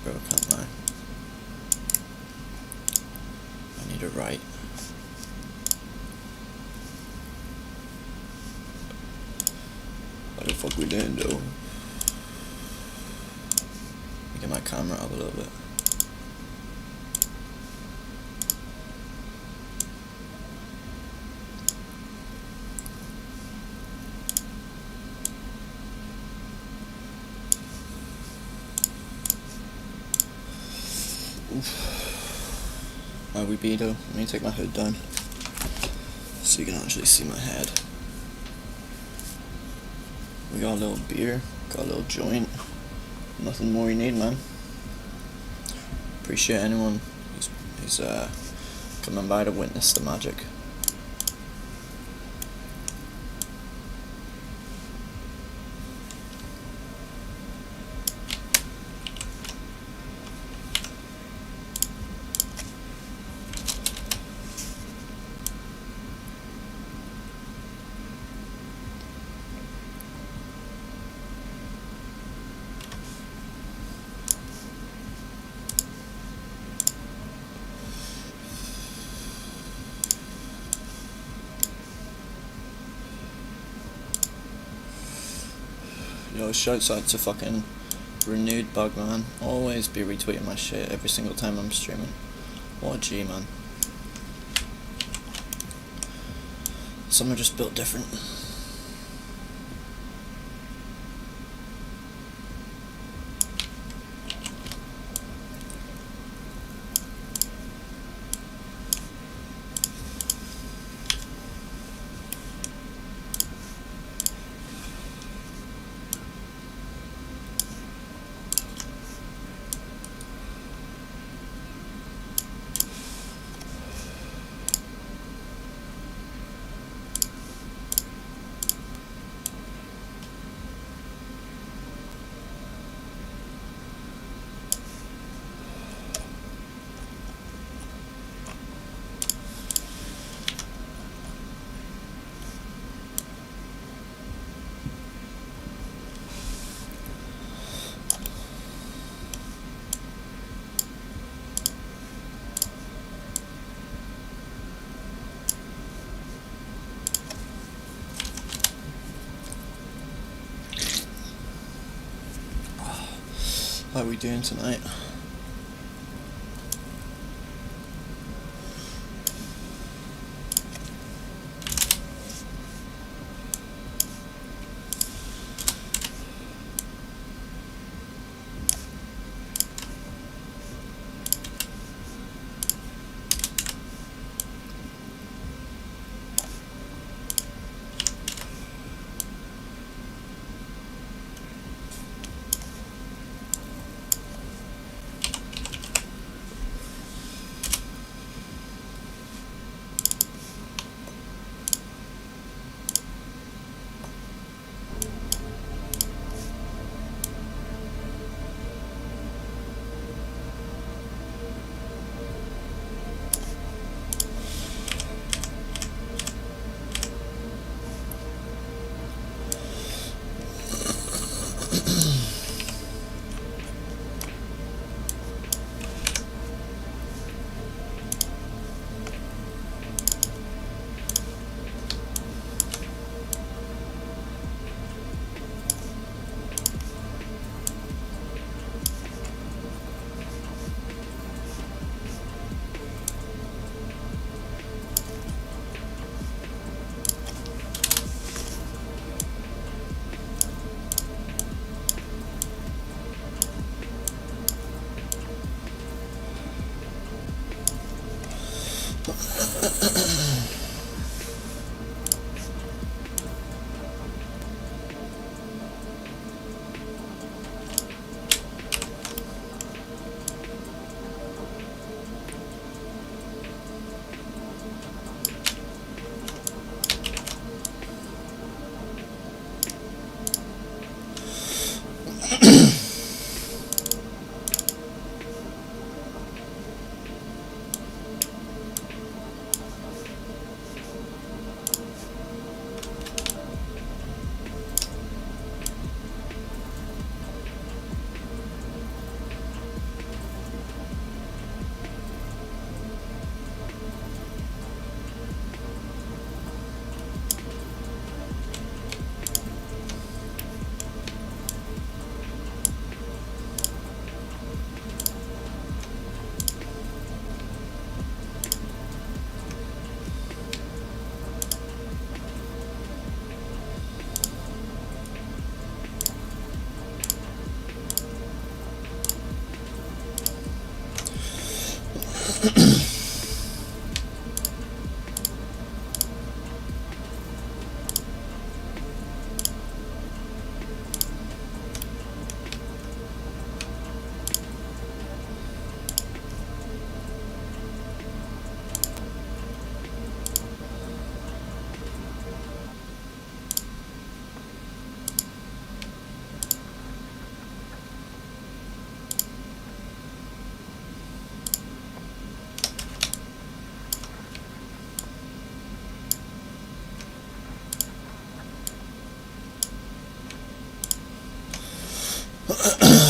bro, can't lie. I need a right. What the fuck we doing, though? Get my camera up a little bit. Where we be though? Let me take my hood down so you can actually see my head. We got a little beer, got a little joint. Nothing more you need, man. Appreciate anyone who's coming by to witness the magic. Yo, shouts out to fucking Renewed Bug, man. Always be retweeting my shit every single time I'm streaming. What a G, man. Some are just built different. How are we doing tonight?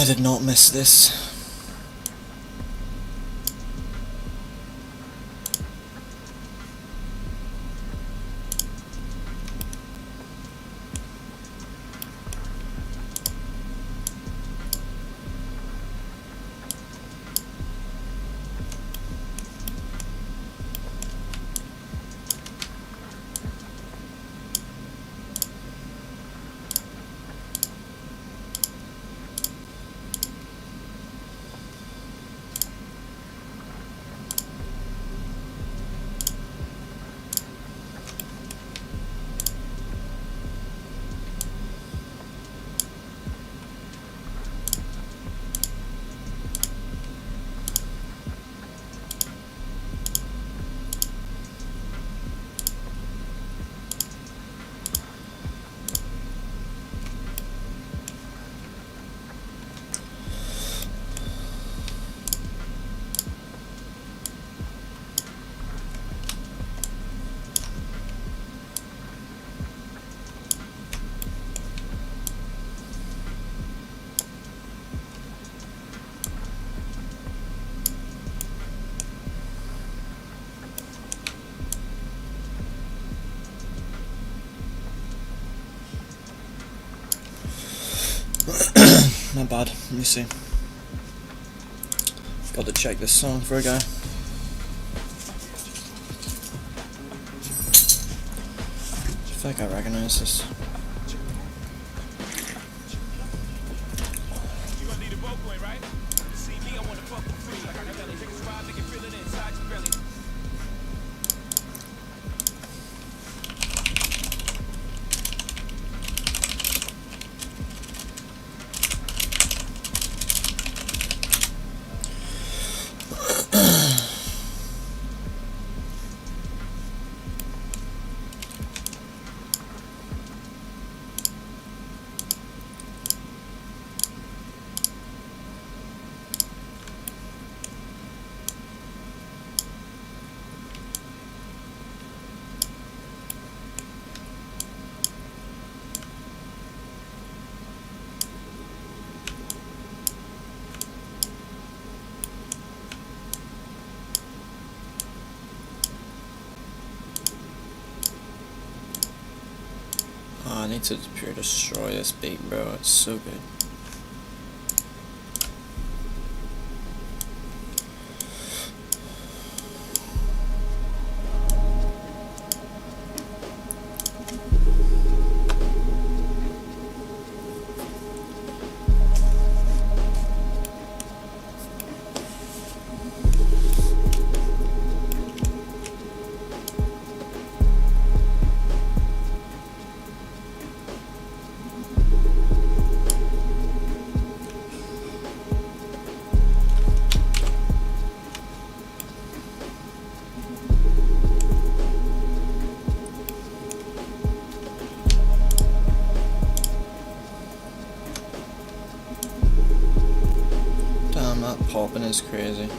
I did not miss this. Not bad. Let me see. Got to check this song for a guy. I feel like I recognize this. I need to pure destroy this beat, bro. It's so good. That popping is crazy.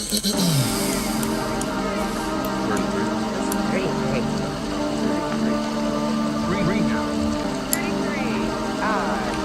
Three now. 33. Odd.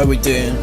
How we doing?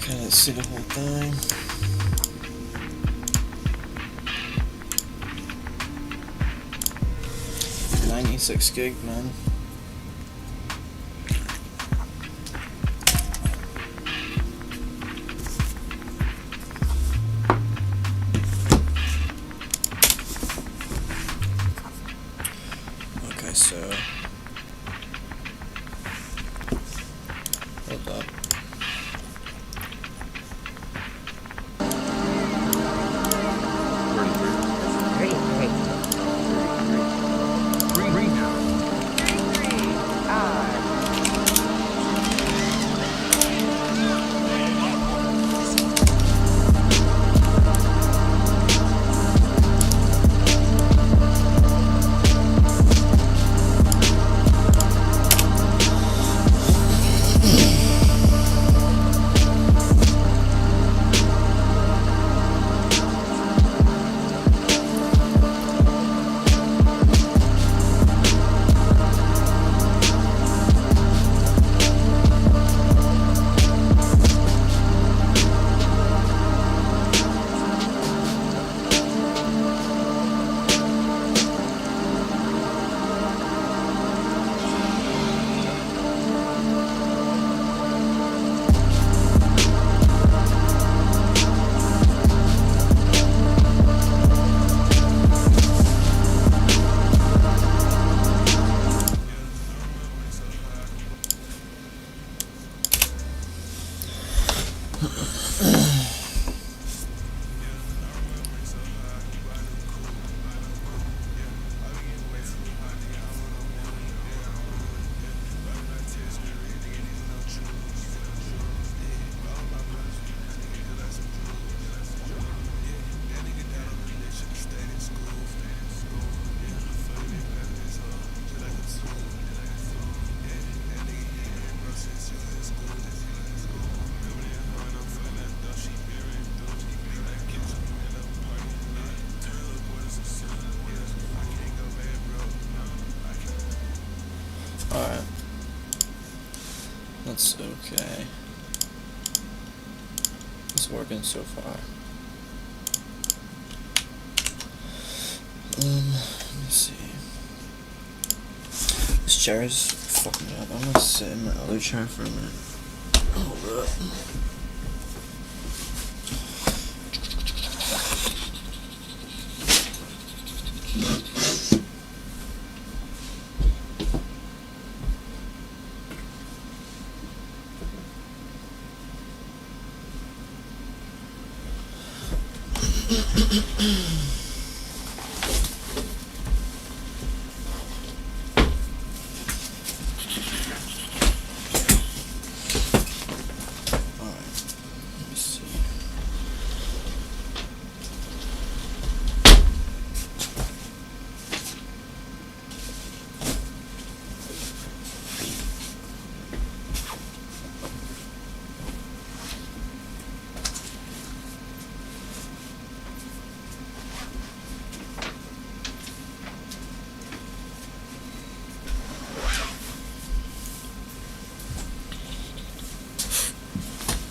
Okay, let's see the whole thing. $96 gig, man. Okay, so hold up. Great, great. Three now. 33 odd. That's okay. It's working so far. Let me see. This chair is fucking me up. I'm gonna sit in my other chair for a minute. Hold up. Alright, let me see.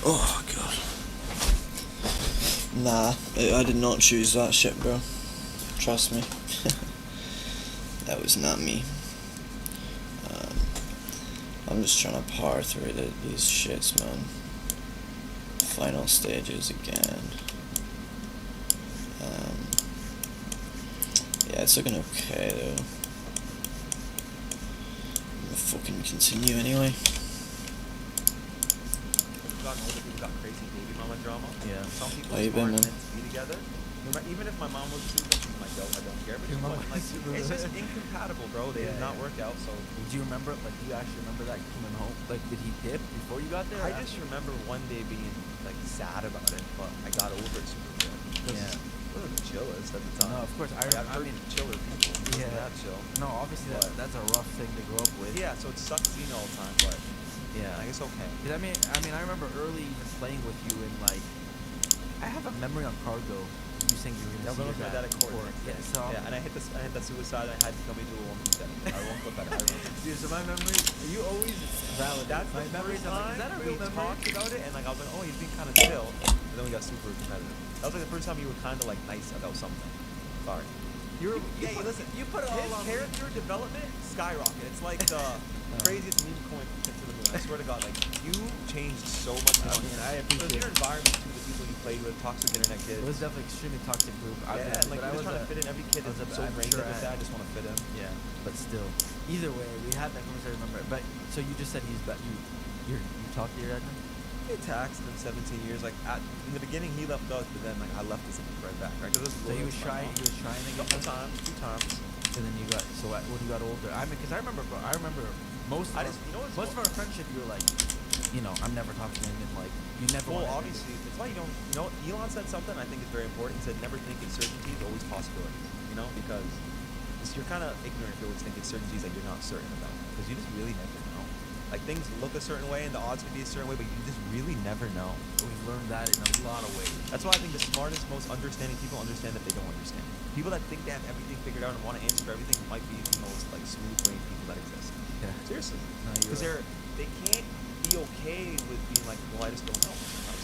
Oh god. Nah, I did not choose that shit, bro. Trust me. That was not me. I'm just trying to power through these shits, man. Final stages again. Yeah, it's looking okay though. I'm gonna fucking continue anyway. Gotten older, people got crazy baby mama drama. Yeah. Some people How you been, aren't man? meant to be together. Even if my mom was too, I don't care. But Your mom like, was too- it's just incompatible, bro. They did not Yeah. work out. So Do you remember? Like, do you actually remember that coming home? Like, did he dip before you got there? I just remember one day being like sad about it, but I got over it super quick. Yeah. We were the chillest at the time. No, of course. I've heard chiller people. Yeah. Not chill. No, obviously But- that's a rough thing to grow up with. Yeah, so it sucks seeing all the time, but Yeah. I guess okay. 'Cause I mean, I remember early even playing with you and like, I have a memory on Cargo. You saying you were Yeah, gonna we see went your to that at court. Yeah. So Yeah, and I hit that suicide. I had to come into a woman instead. I won't put that. I remember. dude, so my memory, you always validate That's my the memories. first I'm like, time is that a real we memory? talked about it, and like I was like, oh, he's being kind of chill, and then we got super competitive. That was like the first time you were kind of like nice about something. Sorry. You're, Yeah, listen. You put it His all on me. character development skyrocket. It's like the craziest meme coin to the moon. I swear to God, like you changed so much. I mean, I It was appreciate your it. environment too, the people you played with, toxic internet kids. It was definitely extremely toxic group. Yeah, and like but I you're was just trying to fit in. Every kid I was is a- so I'm brain sure dead with that. I just want to fit in. Yeah, but still, either way, we had that conversation. Remember, but so you just said he's back. You talked to your dad now? We taxed in 17 years. Like in the beginning, he left us, but then like I left us and went right back. Right? Because So he was trying. He was trying to a get couple you, times, 2 times. and then you got. So when you got older, I mean, because I remember most. Of I just- you know what's most of our friendship, you were like, I'm never talking to him, and like you never. Well, wanted obviously, that's why you don't. You know, Elon said something I think is very important. He said, "Never think in certainties, always possibilities." You know, because you're kind of ignorant if you always think in certainties that you're not certain about, because you just really never know. Like things look a certain way and the odds could be a certain way, but you just really never know. We've learned that in a lot of ways. That's why I think the smartest, most understanding people understand that they don't understand. People that think they have everything figured out and want to answer for everything might be the most like smooth-brained people that exist. Yeah. Seriously, No, you're because right. they can't be okay with being like, well, I just don't know.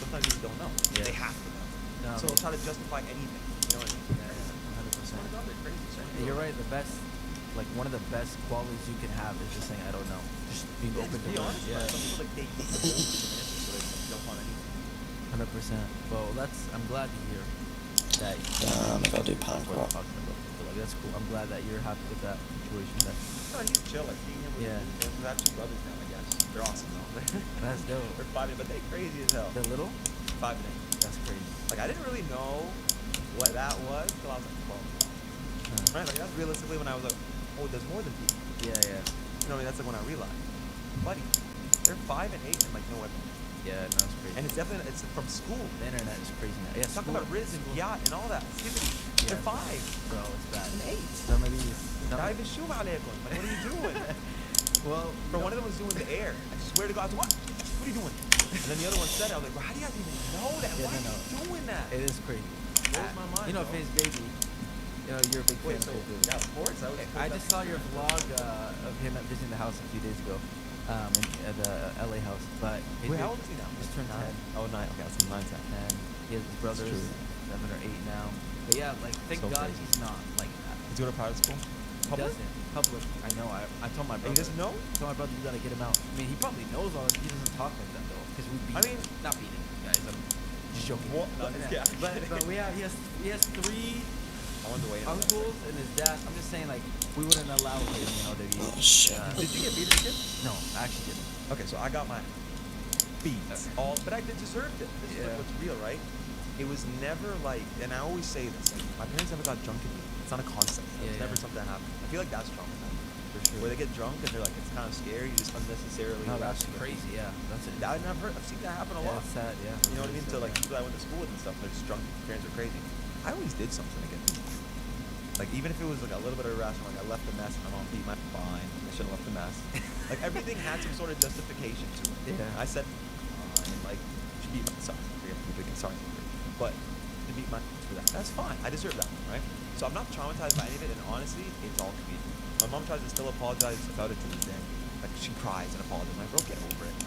Sometimes you just don't know. Yeah. They have to know. No, So I mean, they'll try to justify anything. You know what I mean? yeah, 100%. Swear to God, they're crazy. And you're right. The best, like one of the best qualities you can have is just saying I don't know, just being Yeah, open just to be learn. honest. Yeah. Some people like they need to know some answers, so they like, jump on anything. 100%. Well, I'm glad to hear that. I gotta do pan What I'm crop. talking about. So, like, that's cool. I'm glad that you're happy with that situation. No, he's chill. Like seeing him with Yeah. we have 2 brothers now. I guess they're awesome though. That's dope. They're 5, but they crazy as hell. The little? 5 and 8. That's crazy. Like I didn't really know what that was until I was like 12. Right? Like that's realistically when I was like, oh, there's more than people. Yeah, yeah. You know, what I mean, that's like when I realized, buddy, they're 5 and 8 and like no weapon. Yeah, no, it's crazy. And it's definitely from school. The internet is crazy now. Yeah, Talk school- about Riz and school- Yacht and all that. Activity. Yeah. They're 5 Bro, it's bad. and 8. Some of these. Dive and shoe alaykum. Like, what are you doing? Well, For one of them was doing the air. I swear to God, I was like, what? What are you doing? And then the other one said it. I was like, bro, how do you guys even know that? Yeah, Why no, are you doing that? it is crazy. Blows my mind, You know, bro. Faze Baby. You're a big fan Wait, of so Faze Baby. yeah, sports? I just saw your vlog of him at visiting the house a few days ago. at the LA house. But Wait, how old is he now? Just turned 10. Oh, 9. Okay, that's 9, 10. And he has his brothers, true. 7 or 8 now. But yeah, like thank So God crazy. he's not like that. He's going to private school? He Public? doesn't. Public. I know. I told my And brother. he doesn't know? I told my brother you gotta get him out. I mean, he probably knows all this. He doesn't talk like that though, because we beat. I mean- not beating guys. I'm just joking. What? No, But, yeah, I'm but kidding. we have he has 3 I wanted to wait. uncles and his dad. I'm just saying like we wouldn't allow him, to be. Oh shit. Did you get beat as a kid? No, I actually didn't. Okay, so I got my beat. All, but I deserved it. This is Yeah. like what's real, right? It was never like, and I always say this, like, my parents never got drunk in me. It's not a concept. Yeah, It's never yeah. something that happened. I feel like that's traumatizing. For sure. Where they get drunk and they're like, it's kind of scary, you just unnecessarily No, that's irrational. crazy. Yeah, that's it. I've seen that happen a Yeah, lot. it's sad. Yeah. You know what I mean? To like people I went to school with and stuff, they're just drunk, parents are crazy. I always did something against them. Like even if it was like a little bit of irrational, like I left the mess and my mom beat my fine. I should have left the mess. Like everything had some sort of justification to it. Yeah. I said fine, like she beat my sorry, forget me thinking sorry. But to beat my for that. That's fine. I deserve that one, right? So I'm not traumatized by any of it, and honestly, it's all comedic. My mom tries to still apologize about it to this day. Like she cries and apologizes. I'm like, bro, get over it.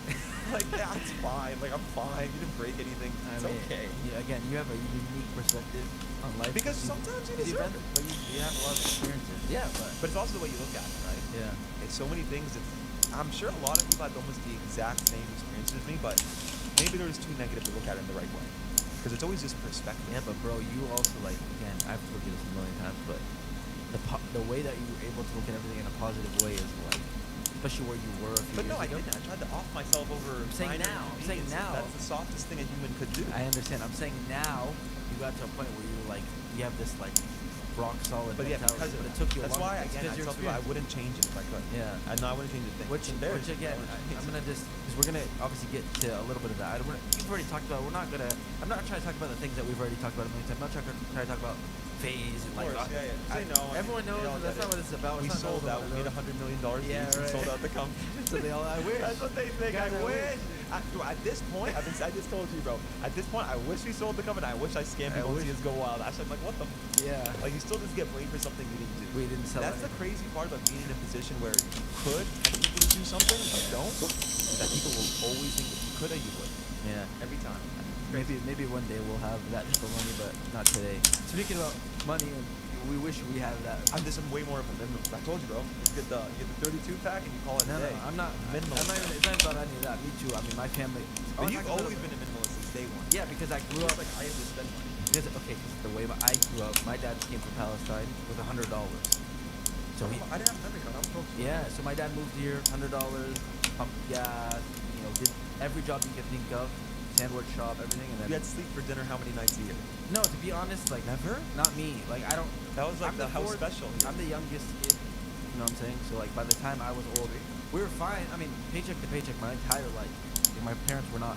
Like, yeah, it's fine. Like I'm fine. You didn't break anything. It's okay. Yeah, again, you have a unique perspective on life Because sometimes you you've deserve been- it. but you have a lot of experiences. Yeah, But it's also the way you look at it, right? yeah. It's so many things that I'm sure a lot of people had almost the exact same experience as me, but maybe they're just too negative to look at it in the right way. Because it's always just perspective. Yeah, but bro, you also like again. I've told you this a million times, but the way that you were able to look at everything in a positive way is like, especially where you were a few But no, years I ago. didn't. I tried to off myself over. I'm saying minor now, I'm saying inconveniences. now. That's the softest thing a human could do. I understand. I'm saying now you got to a point where you like you have this like rock solid But yeah, mentality, because of but it that. took you a That's long why it's again I 'cause your tell people I experience. wouldn't change it if I could. Yeah. I know I wouldn't change a thing. Which Embarrassing, again, I wouldn't change I'm it. gonna just because we're gonna obviously get to a little bit of that. I don't wanna, you've already talked about. We're not gonna. I'm not trying to talk about the things that we've already talked about a million times. I'm not trying to talk about phase and Of like. course, yeah, yeah. Say no. I mean, everyone knows they all that's get not it. what it's about. We It's not sold about out. We made those. $100 million. Yeah, and right. sold out the company. So they all. I wish. That's what they think. Guys, I I wish. At this point, I just told you, bro. At this point, I wish we sold the company. I wish I scammed I people and wish- see us go wild. I said, like, what the? Yeah. Like, you still just get blamed for something you didn't do. We didn't sell. That's the anything. crazy part about being in a position where you could technically do something, but don't. Is that people will always think if you could or you would. Yeah. Every time. Maybe one day we'll have that type of money, but not today. Speaking about money, we wish we had that. I'm just way more of a minimum. I told you, bro. You get the 32 pack and you call it No, a no, day. I'm not. Minimalist. I'm not even. It's not about any of that. Me too. I mean, my family. But you've always been a minimalist since day one. Yeah, because I grew It's up. like I have to spend money. Because okay, 'cause the way I grew up, my dad came from Palestine with $100. So he. I didn't have memory card. I'm broke. Yeah. So my dad moved here, $100, pumped gas. Did every job you could think of, sandwich shop, everything, and then. You had sleep for dinner how many nights a year? No, to be honest, like Never? Not me. Like I don't. That was like I'm the house fourth- special. here. I'm the youngest kid. You know what I'm saying? So like by the time I was older, we were fine. I mean, paycheck to paycheck my entire life. Like, my parents were not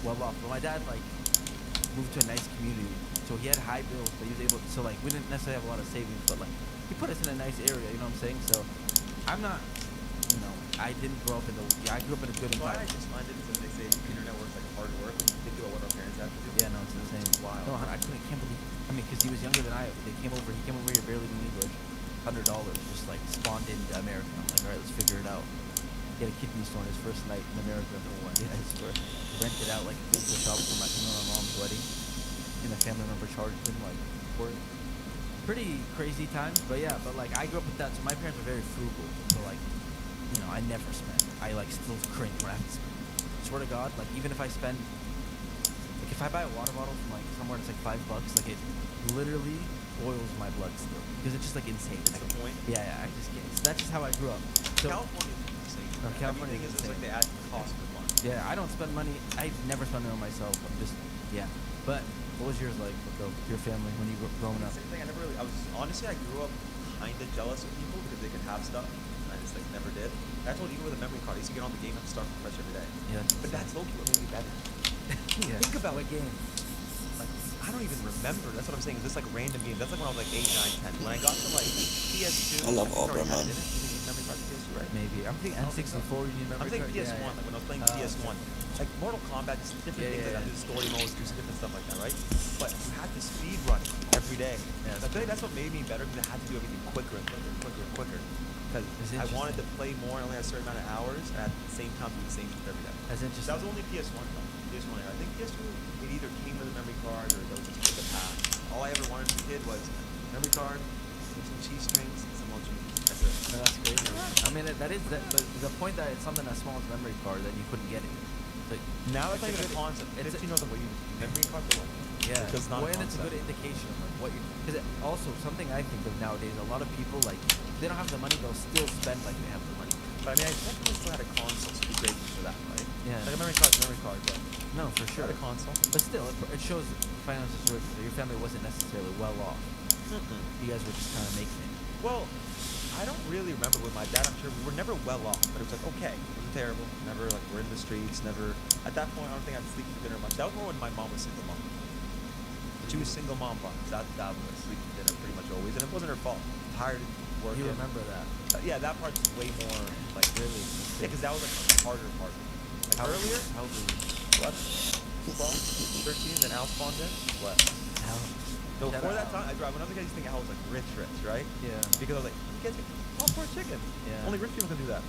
well off, but my dad like moved to a nice community, so he had high bills, but he was able. So like we didn't necessarily have a lot of savings, but like he put us in a nice area. You know what I'm saying? So I'm not. I didn't grow up in the. Yeah, I grew up in a good Why I environment. just find it is that they say the internet works like hard work when you think about what our parents have to do. Yeah, no, it's insane. It's wild. No, I can't believe. I mean, because he was younger than I. He came over here barely knew English. $100, just like spawned into America. I'm like, all right, let's figure it out. He had a kidney stone his first night in America. No way. Yeah, I swear. Rented out like a pizza shop for my mom's wedding, and a family member charged him like for it. Pretty crazy times, but yeah. But like, I grew up with that, so my parents were very frugal. So like, I never spent. I like still cringe when I have to spend. Swear to God, like even if I spend, like if I buy a water bottle from like somewhere that's like $5, like it literally boils my blood still because it's just like insane. It's the point. Yeah, I just can't. So that's just how I grew up. So California is insane. No, California Everything is is just like insane. they add cost per month. yeah, I don't spend money. I never spend it on myself. I'm just But what was yours like with your family when you were growing up? Same thing. I never really. I grew up kind of jealous of people because they could have stuff. And I just like never did. I told you with a memory card. I used to get on the game and start from fresh every day. Yeah, But that's low-key what made me better. yeah. Think about what game. Like, I don't even remember. That's what I'm saying. It's just like random games. That's like when I was like 8, 9, 10. When I got to like PS2. I love think Opera, already had man. it, didn't it? You need memory card for PS2, right? Maybe I'm thinking I don't think so. N64. You need memory I'm thinking card? PS1, Yeah, like when I was playing Oh, PS1. Like Mortal Kombat, just different Yeah, things yeah, like that. yeah. Do story modes, do some different stuff like that, right? But you had to speed run every day. Yeah, I feel like that's what made me better because I had to do everything quicker and quicker and quicker and quicker. because It's I wanted to interesting. play more. I only had a certain amount of hours, and at the same time do the same stuff every day. That's So interesting. that was only PS1 though. PS1 era. I think PS2 it either came with a memory card or there was just like a pack. All I ever wanted as a kid was memory card, some cheese strings, and some ultra meat. That's it. No, that's crazy. I mean, that is that, but the point that it's something as small as memory card that you couldn't get it. Like, Now it's not a even a good- concept. it's a- 15 years old, what you memory card for what? Yeah, Because it's not well, a and it's a good concept. indication of like what you. Because also something I think of nowadays, a lot of people like they don't have the money, they'll still spend like they have the money. But I mean, I definitely still had a console, so be grateful for that, right? Yeah. Like a memory card's a memory card, but No, for I sure. had a console. But still, it shows financial situation. Your family wasn't necessarily well off. You guys were just kind of making it. Well, I don't really remember with my dad. I'm sure we were never well off, but it was like okay, it wasn't terrible. Never like we're in the streets. Never at that point. I don't think I'd sleep for dinner much. That was more when my mom was single mom. She was single mom vibes. That was sleep for dinner pretty much always, and it wasn't her fault. Tired of working. You remember that? Yeah, that part's way more like Really? yeah, because that was like the harder part. Like How earlier, How old were you? what? 12, 13, then Al spawned in. What? How? So Shout before out that time, when I was a kid, I used to think Al was like rich, right? Yeah. Because I was like, you guys get popcorn chicken. Yeah. Only rich people can do that.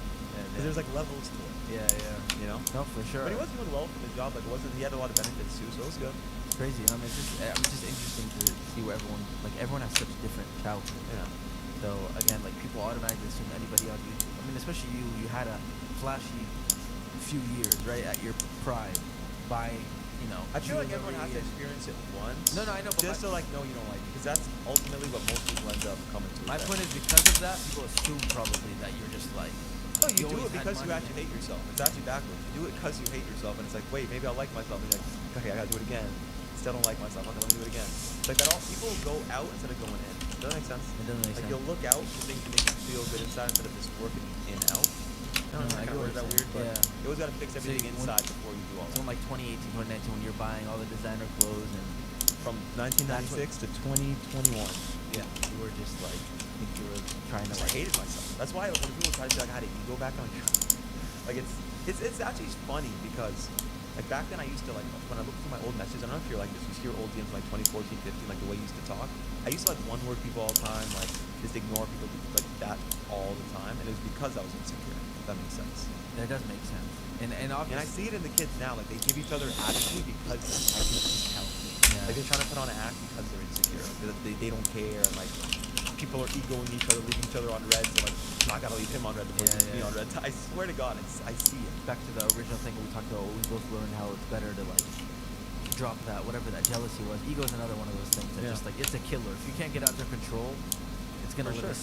Because there's like levels to it, Yeah, yeah. you know? No, for sure. But he was doing well for the job. Like, it wasn't, he had a lot of benefits too, so it was good. It's crazy. I mean, it's just interesting to see where everyone has such different childhood. Yeah. So again, like people automatically assume anybody on YouTube. I mean, especially you had a flashy few years, right, at your prime, by I feel like everyone has to jewelry and- experience it once. No, I know, but Just to like know you don't like it, because that's ultimately what most people end up coming to. My right? point is because of that, people assume probably that you're just like. No, you do always it had because you money actually and- hate yourself. It's actually backwards. You do it because you hate yourself, and it's like, wait, maybe I'll like myself. And you're like, okay, I gotta do it again. Still don't like myself. Okay, let me do it again. It's like that. All people go out instead of going in. Does that make sense? It doesn't make Like sense. you'll look out for things to make you feel good inside instead of just working in out. I don't know, I kind get of what word that you're weird, but saying. you always gotta fix everything when- inside before you do all So in that. like 2018, 2019, when you're buying all the designer clothes and From 1996 to 2021. yeah, you were just like, I think you were trying to I like. hated myself. That's why when people try to say like I had an ego back then, like it's actually funny because like back then I used to like when I look through my old messages, I don't know if you're like this, you see your old DMs like 2014, 15, like the way you used to talk. I used to like one word people all the time, like just ignore people like that all the time, and it was because I was insecure. If that makes sense. That does make sense. And And obviously. I see it in the kids now, like they give each other attitude because I can just tell. Yeah. Like they're trying to put on an act because they're insecure. They don't care, and like people are egoing each other, leaving each other on reds. They're like, "No, I gotta leave him on red before Yeah, me yeah. on red." I swear to God, I see it. Back to the original thing we talked about, we both learned how it's better to like drop that whatever that jealousy was. Ego is another one of those things that Yeah. just like it's a killer. If you can't get under control, it's gonna For literally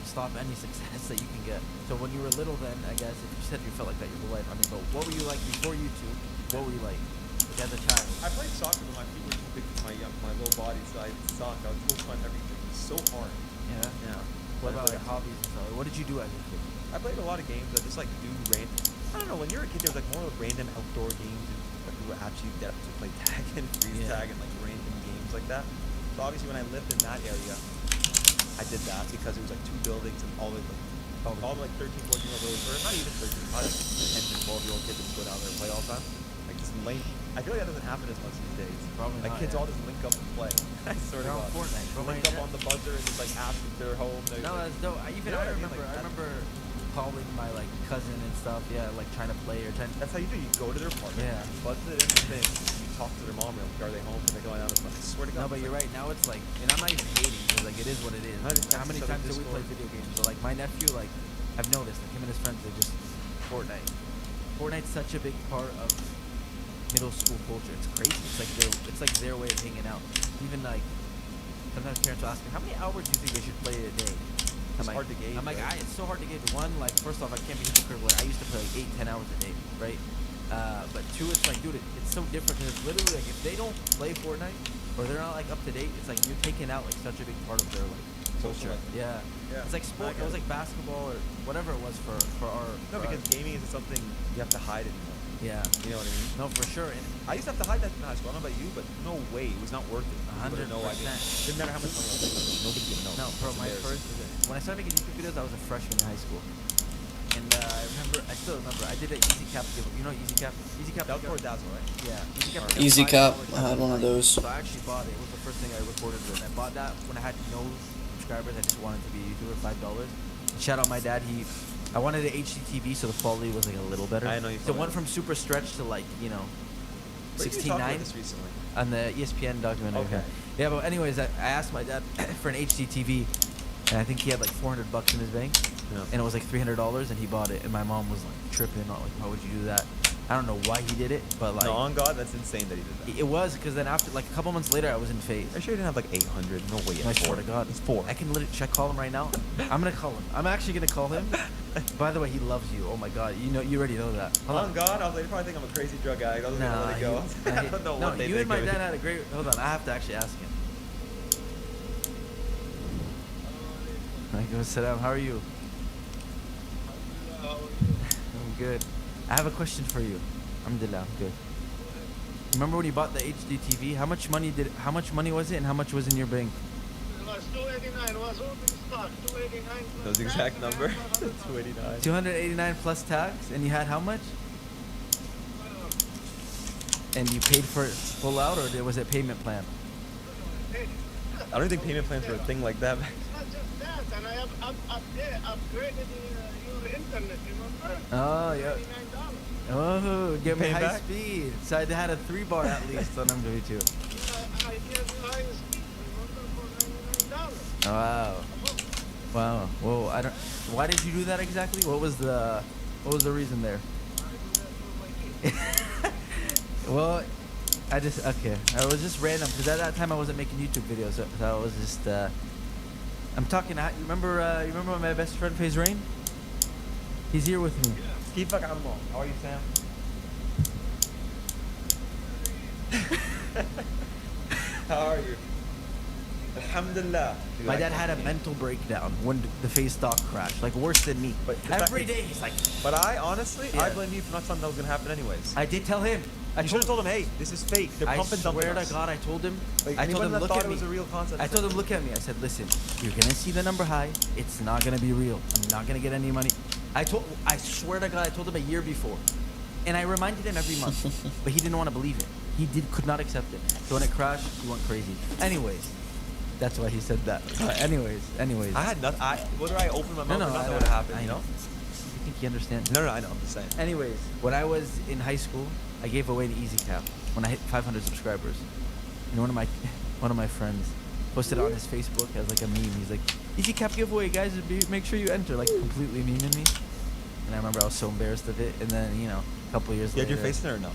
stop any success that you can get. So when you were little, then I guess if you said you felt like that your whole life, I mean, but what were you like before YouTube? What were you like as a child? I played soccer, but my feet were too big for my little body, so I sucked. I was full time everything. It was so hard. Yeah. Yeah. What about Like, like hobbies and stuff? What did you do as a kid? I played a lot of games. I just like do random. I don't know. When you're a kid, there's like more like random outdoor games and like we were actually get to play tag and freeze Yeah. tag and like random games like that. So obviously, when I lived in that area, I did that because it was like 2 buildings and all the like 13, 14 year olds, or not even 13, probably like 10 to 12-year-old kids would go down there and play all the time. Like just link. I feel like that doesn't happen as much these days. Probably Like not, kids yeah. all just link up and play. I swear to They're on God. Fortnite, bro. Link up on the buzzer and just like ask if they're home. They're No, like, that's dope. I You know what I mean? remember. Like, I remember calling my like cousin and stuff. Yeah, like trying to play or trying. That's how you do. You go to their apartment. Yeah. Buzz it in the thing. You talk to their mom. You're like, are they home? Can they go down the front? I swear to God. No, but it's you're like- right. Now it's like, and I'm not even hating because like it is what it is. I just How text many each other times do we play Discord. video games? But like my nephew, like I've noticed, like him and his friends, they just Fortnite. Fortnite's such a big part of middle school culture. It's crazy. It's like their way of hanging out. Even like sometimes parents will ask me, how many hours do you think they should play a day? It's hard to gauge, I'm like, right? it's so hard to gauge. One, like first off, I can't be hypocritical. Like, I used to play like 8, 10 hours a day, right? But two, it's like, dude, it's so different because it's literally like if they don't play Fortnite or they're not like up to date, it's like you're taking out like such a big part of their like Social culture. life. Yeah. Yeah. It's like sport. It was like basketball or whatever it was for our. No, for because our, gaming isn't something you have to hide anymore. yeah. You know what I mean? No, for sure. And I used to have to hide that in high school. I don't know about you, but no way. It was not worth it. You would've no idea. 100%. Didn't matter how much money I was making. Nobody would know. No, bro, It's my embarrassing. first when I started making YouTube videos, I was a freshman in high school, and I still remember, I did an Easy Cap giveaway. You know Easy Cap? Easy Cap. That was for Dazzle, right? Yeah, Easy Cap. Alright. was Easy $5 Cap, I had at the one of time. those. So I actually bought it. It was the first thing I recorded with. I bought that when I had no subscribers. I just wanted to be a YouTuber, $5. Shout out my dad. I wanted an HD TV, so the quality was like a little better. I know you So told it went me. from super stretch to like, you know, Where did you talk about 16:9 this recently? on the ESPN documentary. Okay. Yeah, but anyways, I asked my dad for an HD TV, and I think he had like $400 in his bank, Yeah. and it was like $300, and he bought it, and my mom was like tripping, like, why would you do that? I don't know why he did it, but like No, on God, that's insane that he did that. it was because then after like a couple months later, I was in phase. Are you sure he didn't have like 800? No way. I swear to God, It's 4. I can literally. Should I call him right now? I'm gonna call him. I'm actually gonna call him. By the way, he loves you. Oh my God, you already know that. Hold On God, I was like, they probably think I'm a crazy drug addict. I was gonna let it go. I don't know no, what they you think and my of me. dad had a great. Hold on, I have to actually ask him. Alaikum assalam. How are you? I'm good. I have a question for you. Alhamdulillah, I'm good. Remember when you bought the HD TV? How much money was it, and how much was in your bank? It was 289, was open stock, 289. Those exact number? 289. 289 plus tax, and you had how much? And you paid for it full out, or was it payment plan? I don't think payment plans were a thing like that. It's not just that, and I have upgraded your internet, remember? Oh, yeah. $99. Oh, get me Pay high back? speed. So I had a 3-bar at least on MW2. I gave you high speed, remember, for $99. Wow. Wow. Well, I don't. Why did you do that exactly? What was the reason there? I do that for my kids. Well, I was just random because at that time I wasn't making YouTube videos, so I was just. I'm talking. You remember my best friend Faze Rain? He's here with me. Keep fucking on. How are you, Sam? How are you? Alhamdulillah. My dad had a mental breakdown when the Faze stock crashed, like worse than me. But the Every fact- day he's like, But I honestly, Yeah. I blame you for not telling that was gonna happen anyways. I did tell him. You should have told him, hey, this is fake. They're I pumping swear dumping to us. God, I told him. Like, I told anyone him, that look thought at it me. was a real concept. I told him, look at me. I said, listen, you're gonna see the number high. It's not gonna be real. I'm not gonna get any money. I swear to God, I told him a year before, and I reminded him every month, but he didn't want to believe it. He could not accept it. So when it crashed, he went crazy. Anyways, that's why he said that. Anyways. I had nothing. Whether I opened my mouth or not, I that would have happened. I You know? You think he understands? No, I know. I'm just saying. Anyways, when I was in high school, I gave away the Easy Cap when I hit 500 subscribers. And one of my friends posted it on his Facebook as like a meme. He's like, "Easy Cap giveaway, guys! Make sure you enter." Like completely memeing me. And I remember I was so embarrassed of it. And then a couple years You had later, your face in there or no?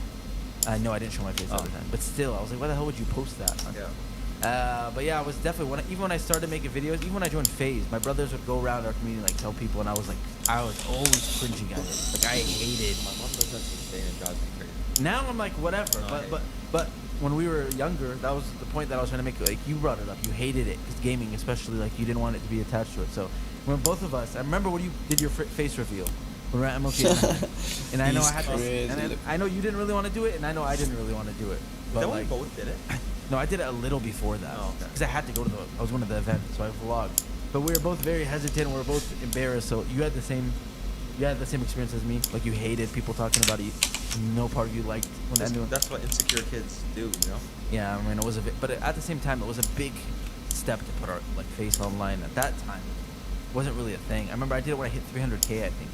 No, I didn't show my face at the Oh. time. But still, I was like, "Why the hell would you post that?" Yeah. But yeah, I was definitely even when I started making videos, even when I joined Phase, my brothers would go around our community like tell people, and I was always cringing at it. Like I hated. My mom does that to this day and it drives me crazy. Now I'm like whatever, No, I but when we were younger, that was the point that I was trying to make. Like you brought it up, you hated it because gaming, especially, like you didn't want it to be attached to it. So when both of us, I remember when you did your face reveal. When we were at MLK, and I know He's I had this, and crazy. I know you didn't really want to do it, and I know I didn't really want to do it. Is But that when like, we both did it? no, I did it a little before that Oh, okay. because I had to go to I was going to the event, so I vlogged. But we were both very hesitant. We were both embarrassed. So you had the same experience as me. Like you hated people talking about it. No part of you liked when anyone. That's what insecure kids do, you know? Yeah, I mean it was but at the same time it was a big step to put our like face online. At that time, it wasn't really a thing. I remember I did it when I hit 300K. I think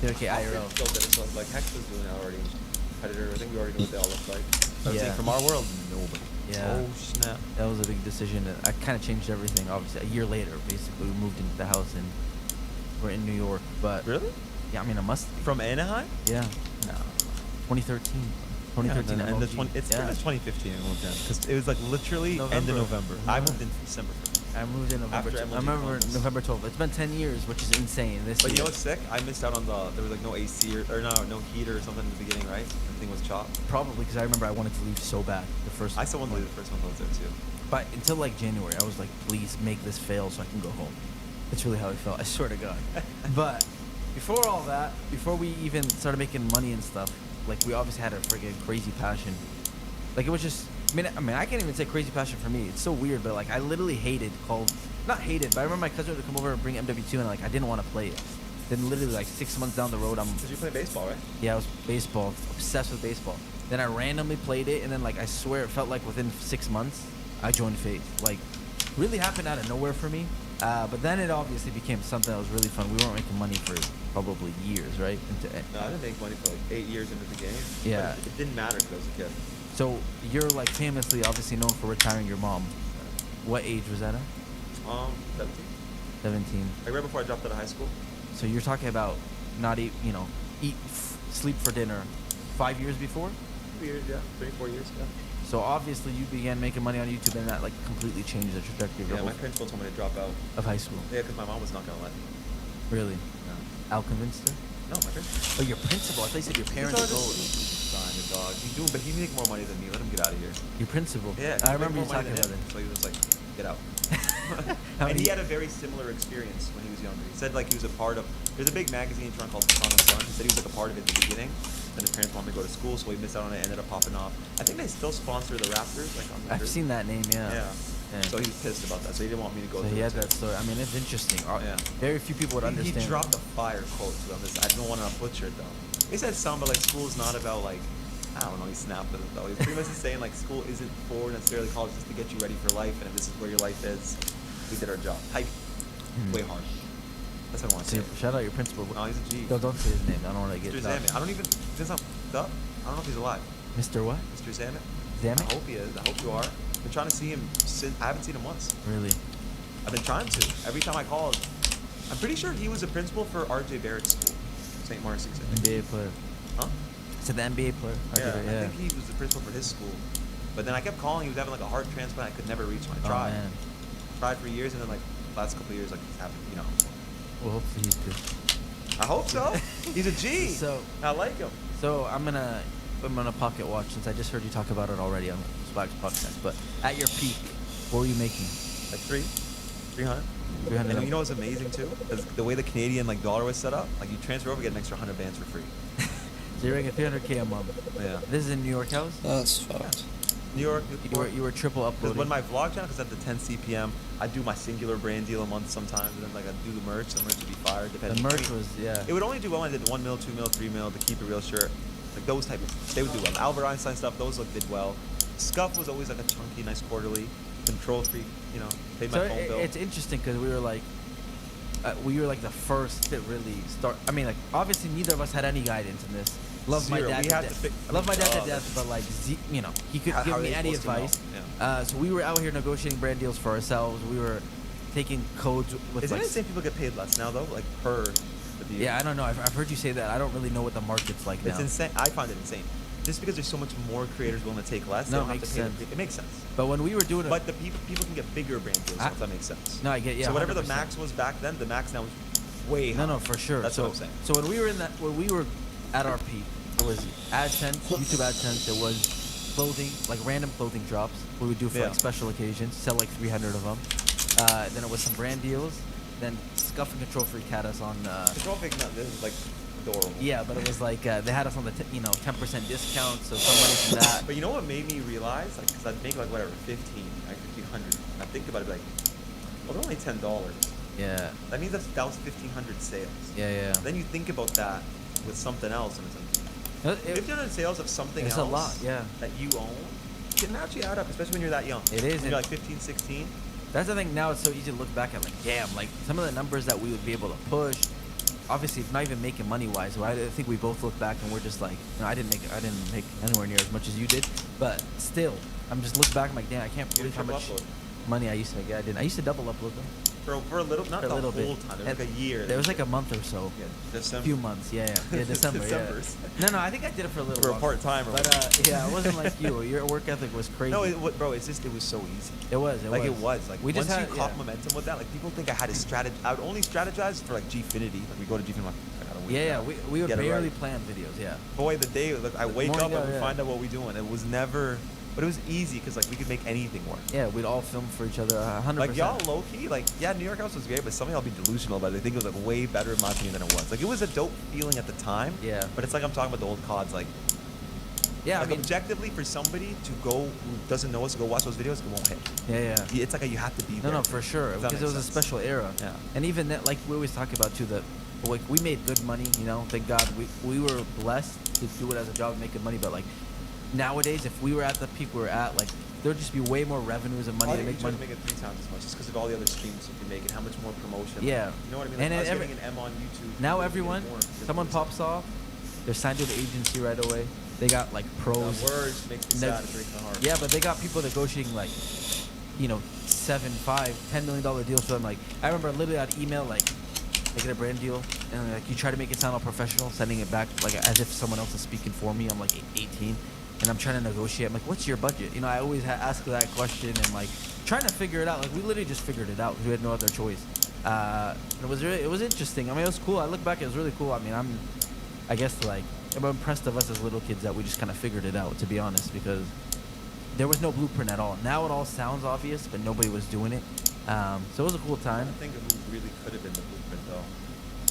300K IRL. Still did it, so like Hex was doing it already. Predator, I think we already know what they all look like. I was Yeah. saying, from our world, nobody. Yeah. Oh snap. That was a big decision. I kind of changed everything. Obviously, a year later, basically, we moved into the house and we're in New York. But Really? yeah, I mean, it must be. From Anaheim? Yeah, No. 2013. 2013. and MLG. it's yeah. 2015 we moved in because it was like literally end of November. I moved in December. I moved in November. After 12th. MLG I remember Columbus. November 12th. It's been 10 years, which is insane. This But you year. know what's sick? I missed out on there was like no AC or no heater or something in the beginning, right? Everything was chopped. Probably because I remember I wanted to leave so bad the first. I still wanted to month. leave the first month I was there too. But until like January, I was like, please make this fail so I can go home. That's really how I felt. I swear to God. But before all that, before we even started making money and stuff, like we obviously had a friggin' crazy passion. Like it was just, I mean, I can't even say crazy passion for me. It's so weird, but like I literally not hated, but I remember my cousin would come over and bring MW2 and like I didn't want to play it. Then literally like 6 months down the road, Because you play baseball, right? yeah, I was baseball, obsessed with baseball. Then I randomly played it, and then like I swear it felt like within 6 months, I joined Faith. Like, really happened out of nowhere for me. But then it obviously became something that was really fun. We weren't making money for probably years, right? No, I didn't make money for like 8 years into the game. Yeah. But it didn't matter because I was a kid. So you're like famously, obviously known for retiring your mom. What age was that at? 17. 17. Like right before I dropped out of high school. So you're talking about not eat, sleep for dinner 5 years before? 2 years, yeah. 3, 4 years, yeah. So obviously you began making money on YouTube, and that like completely changed the trajectory of your Yeah, my whole- principal told me to drop out. of high school. Yeah, because my mom was not going to let me. Really? No. Al convinced her? No, my principal. Oh, your principal. I thought you said your parents told you. Fine, the dog. He's doing, but he make more money than me. Let him get out of here. Your principal. Yeah, I he remember make you more money talking than about him. it. So he was like, get out. How And many- he had a very similar experience when he was younger. He said like he was a part of. There's a big magazine in Toronto called The Toronto Sun. He said he was like a part of it in the beginning. Then his parents wanted him to go to school, so he missed out on it. Ended up popping off. I think they still sponsor the Raptors. Like on the I've jersey. seen that name, yeah. Yeah. Yeah. So he was pissed about that. So he didn't want me to go. So through he it had too. that story. I mean, it's interesting. Yeah. Very few people would understand. He dropped a fire quote to him. I don't want to butcher it though. He said something but like school's not about like I don't know. He snapped at it though. He's pretty much just saying like school isn't for necessarily college, just to get you ready for life. And if this is where your life is, we did our job. Hype, way hard. That's what I want to So say. shout out your principal. No, he's a G. Don't say his name. I don't want to get Mr. that. Zamet. I don't even. Since I'm up, I don't know if he's alive. Mr. What? Mr. Zamet. Zamet? I hope he is. I hope you are. I've been trying to see him since. I haven't seen him once. Really? I've been trying to. Every time I call, I'm pretty sure he was a principal for R.J. Barrett's school, St. Marcy's. I think. NBA player. Huh? Said the NBA player. Yeah, Yeah. I think he was the principal for his school. But then I kept calling. He was having like a heart transplant. I could never reach him. I Oh, tried. man. Tried for years, and then like last couple of years, like it's happened. You know. Well, hopefully he's good. I hope so. He's a G. So- I like him. So I'm gonna pocket watch, since I just heard you talk about it already on Swag's podcast. But at your peak, what were you making? Like 300. 300. And you know what's amazing too? Is the way the Canadian like dollar was set up. Like you transfer over, get an extra 100 bands for free. So you're making 300K a month. Yeah. This is in New York House. That's fucked. New York. You were triple Because uploading. when my vlog channel, because at the 10 CPM, I do my singular brand deal a month sometimes, and then like I do the merch. The merch would be fire, depending. the merch was It would only do well when I did 1 mil, 2 mil, 3 mil, the Keep It Real shirt. Like those type of, they would do well. Albert Einstein stuff, those like did well. Scuff was always like a chunky, nice quarterly. Control Freak, you know, paid So my phone bill. it's interesting because we were like the first to really start. I mean, like obviously neither of us had any guidance in this. Love my Zero. dad We to had to death. pick- I Love my mean, dad to oh, death, but like he could How give are me they any supposed to know? advice. Yeah. So we were out here negotiating brand deals for ourselves. We were taking codes with Isn't like. it insane people get paid less now though, like per the deal? Yeah, I don't know. I've heard you say that. I don't really know what the market's like It's now. insane. I find it insane. Just because there's so much more creators willing to take less, No, they it don't have makes to pay sense. it makes sense. But when we were doing it, But the people can get bigger brand deals, if that makes sense. No, I get- yeah, So whatever the 100%. max was back then, the max now is way higher. no, for sure. That's so, what I'm saying. So when we were at our peak, it was AdSense, YouTube AdSense. It was clothing, like random clothing drops. We would do for Yeah. like special occasions, sell like 300 of them. Then it was some brand deals. Then Scuff and Control Freak had us on. Control Freak, no, this is like adorable. Yeah, but it was like they had us on the 10% discount, so some money from that. But you know what made me realize? Like, because I'd make like whatever, 15, like 1,500. And I think about it, like, well, they're only $10. Yeah, That means that was 1,500 sales. yeah. Then you think about that with something else, and it's like, It- 1,500 sales of something it's else a lot, yeah. that you own can actually add up, especially when you're that young. It is, When and- you're like 15, 16. That's the thing. Now it's so easy to look back at, like, damn, like some of the numbers that we would be able to push. Obviously, not even making money wise. So I think we both look back and we're just like, I didn't make anywhere near as much as you did. But still, I'm just looking back. I'm like, damn, I can't You believe how triple much upload. money I used to make. I didn't. I used to double upload them For a little, not for a the little whole bit. time. It was like a year. There was like a month or so. Yeah, A December. few months. Yeah. December. Decembers. Yeah. No, I think I did it for a little. For a while. part-timer. But yeah, it wasn't like you. Your work ethic was crazy. No, bro, it's just, it was so easy. it was. Like it was. Like we once just had, you caught momentum with that, like people think I had a strategy. I would only strategize for like Gfinity. Like we go to Gfinity, like I gotta wait. Yeah. now. We would Get it barely right. plan videos. Yeah. Boy, the day like I wake morning up and of, we yeah. find out what we doing. It was never, but it was easy because like we could make anything work. Yeah, we'd all film for each other 100%. Like y'all low key, like yeah, New York House was great, but some of y'all be delusional about it. They think it was like way better in my opinion than it was. Like it was a dope feeling at the time. Yeah. But it's like I'm talking about the old CODs. Like, Yeah, like I mean, objectively for somebody to go who doesn't know us to go watch those videos, it won't hit. yeah. It's like you have to be No, there. no, for sure. If that Because it was makes a sense. special era. Yeah. And even that, like we always talk about too, that like we made good money. Thank God we were blessed to do it as a job, make good money. But like nowadays, if we were at the peak we were at, like there'd just be way more revenues and money I to think make you try money. to make it 3 times as much just because of all the other streams you can make and how much more promotion. Yeah. You know what I mean? And Like, us every- getting an M on YouTube. Now you're everyone, getting more because someone of pops off, they're signed to an agency right away. They got like the pros. words makes me Neg- sad and breaks my heart. Yeah, but they got people negotiating like, you know, $7, $5, $10 million deals for them. Like I remember literally I'd email like, they get a brand deal and like you try to make it sound all professional, sending it back like as if someone else is speaking for me. I'm like 18, and I'm trying to negotiate. I'm like, what's your budget? You know, I always ask that question and like trying to figure it out. Like we literally just figured it out. We had no other choice. And it was interesting. I mean, it was cool. I look back, it was really cool. I mean, I guess like I'm impressed of us as little kids that we just kind of figured it out, to be honest, because there was no blueprint at all. Now it all sounds obvious, but nobody was doing it. So it was a cool I'm time. trying to think of who really could have been the blueprint though.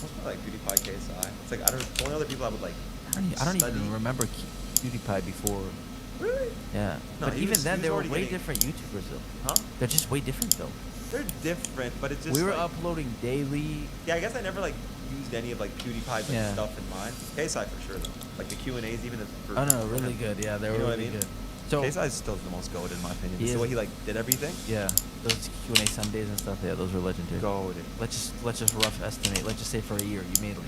Most probably like PewDiePie, KSI. It's like the only other people I would like. I don't study. even remember PewDiePie before. Really? Yeah. No, But he even was- then, he was they were already way getting- different YouTubers, though. Huh? They're just way different, though. They're different, but it's just We were like, uploading daily. Yeah, I guess I never like used any of like PewDiePie's like, Yeah. stuff in mine. KSI for sure though. Like the Q&As even. For, Oh no, really good. Yeah, they were You know what I really mean? good. So KSI is still the most goated in my opinion. He It's the is. way he like did everything. yeah, those Q&A Sundays and stuff. Yeah, those were legendary. Goated. Let's just rough estimate. Let's just say for a year you made like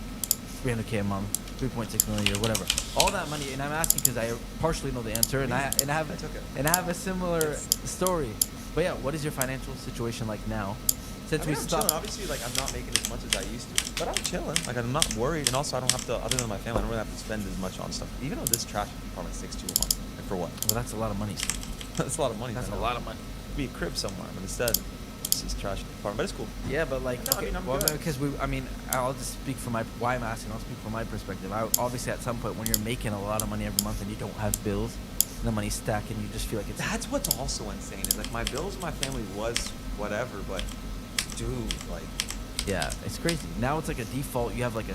300K a month, 3.6 million a year, whatever. All that money, and I'm asking because I partially know the answer, and I have I took it. and I have a similar story. But yeah, what is your financial situation like now? Since I mean, we I'm stopped. chilling. Obviously, like I'm not making as much as I used to, but I'm chilling. Like I'm not worried, and also I don't have to. Other than my family, I don't really have to spend as much on stuff. Even though this trash is probably 6 to a month. Like for what? Well, that's a lot of money. That's a lot of money. That's I a know. lot of money. Be a crib somewhere, but instead, this is trash apartment. But it's cool. Yeah, but like, No, I mean, I'm well, good. because I mean, I'll just speak from why I'm asking. I'll speak from my perspective. Obviously, at some point, when you're making a lot of money every month and you don't have bills, and the money's stacking, you just feel like it's. That's what's also insane. Is like my bills, my family was whatever, but dude, like Yeah, it's crazy. Now it's like a default. You have like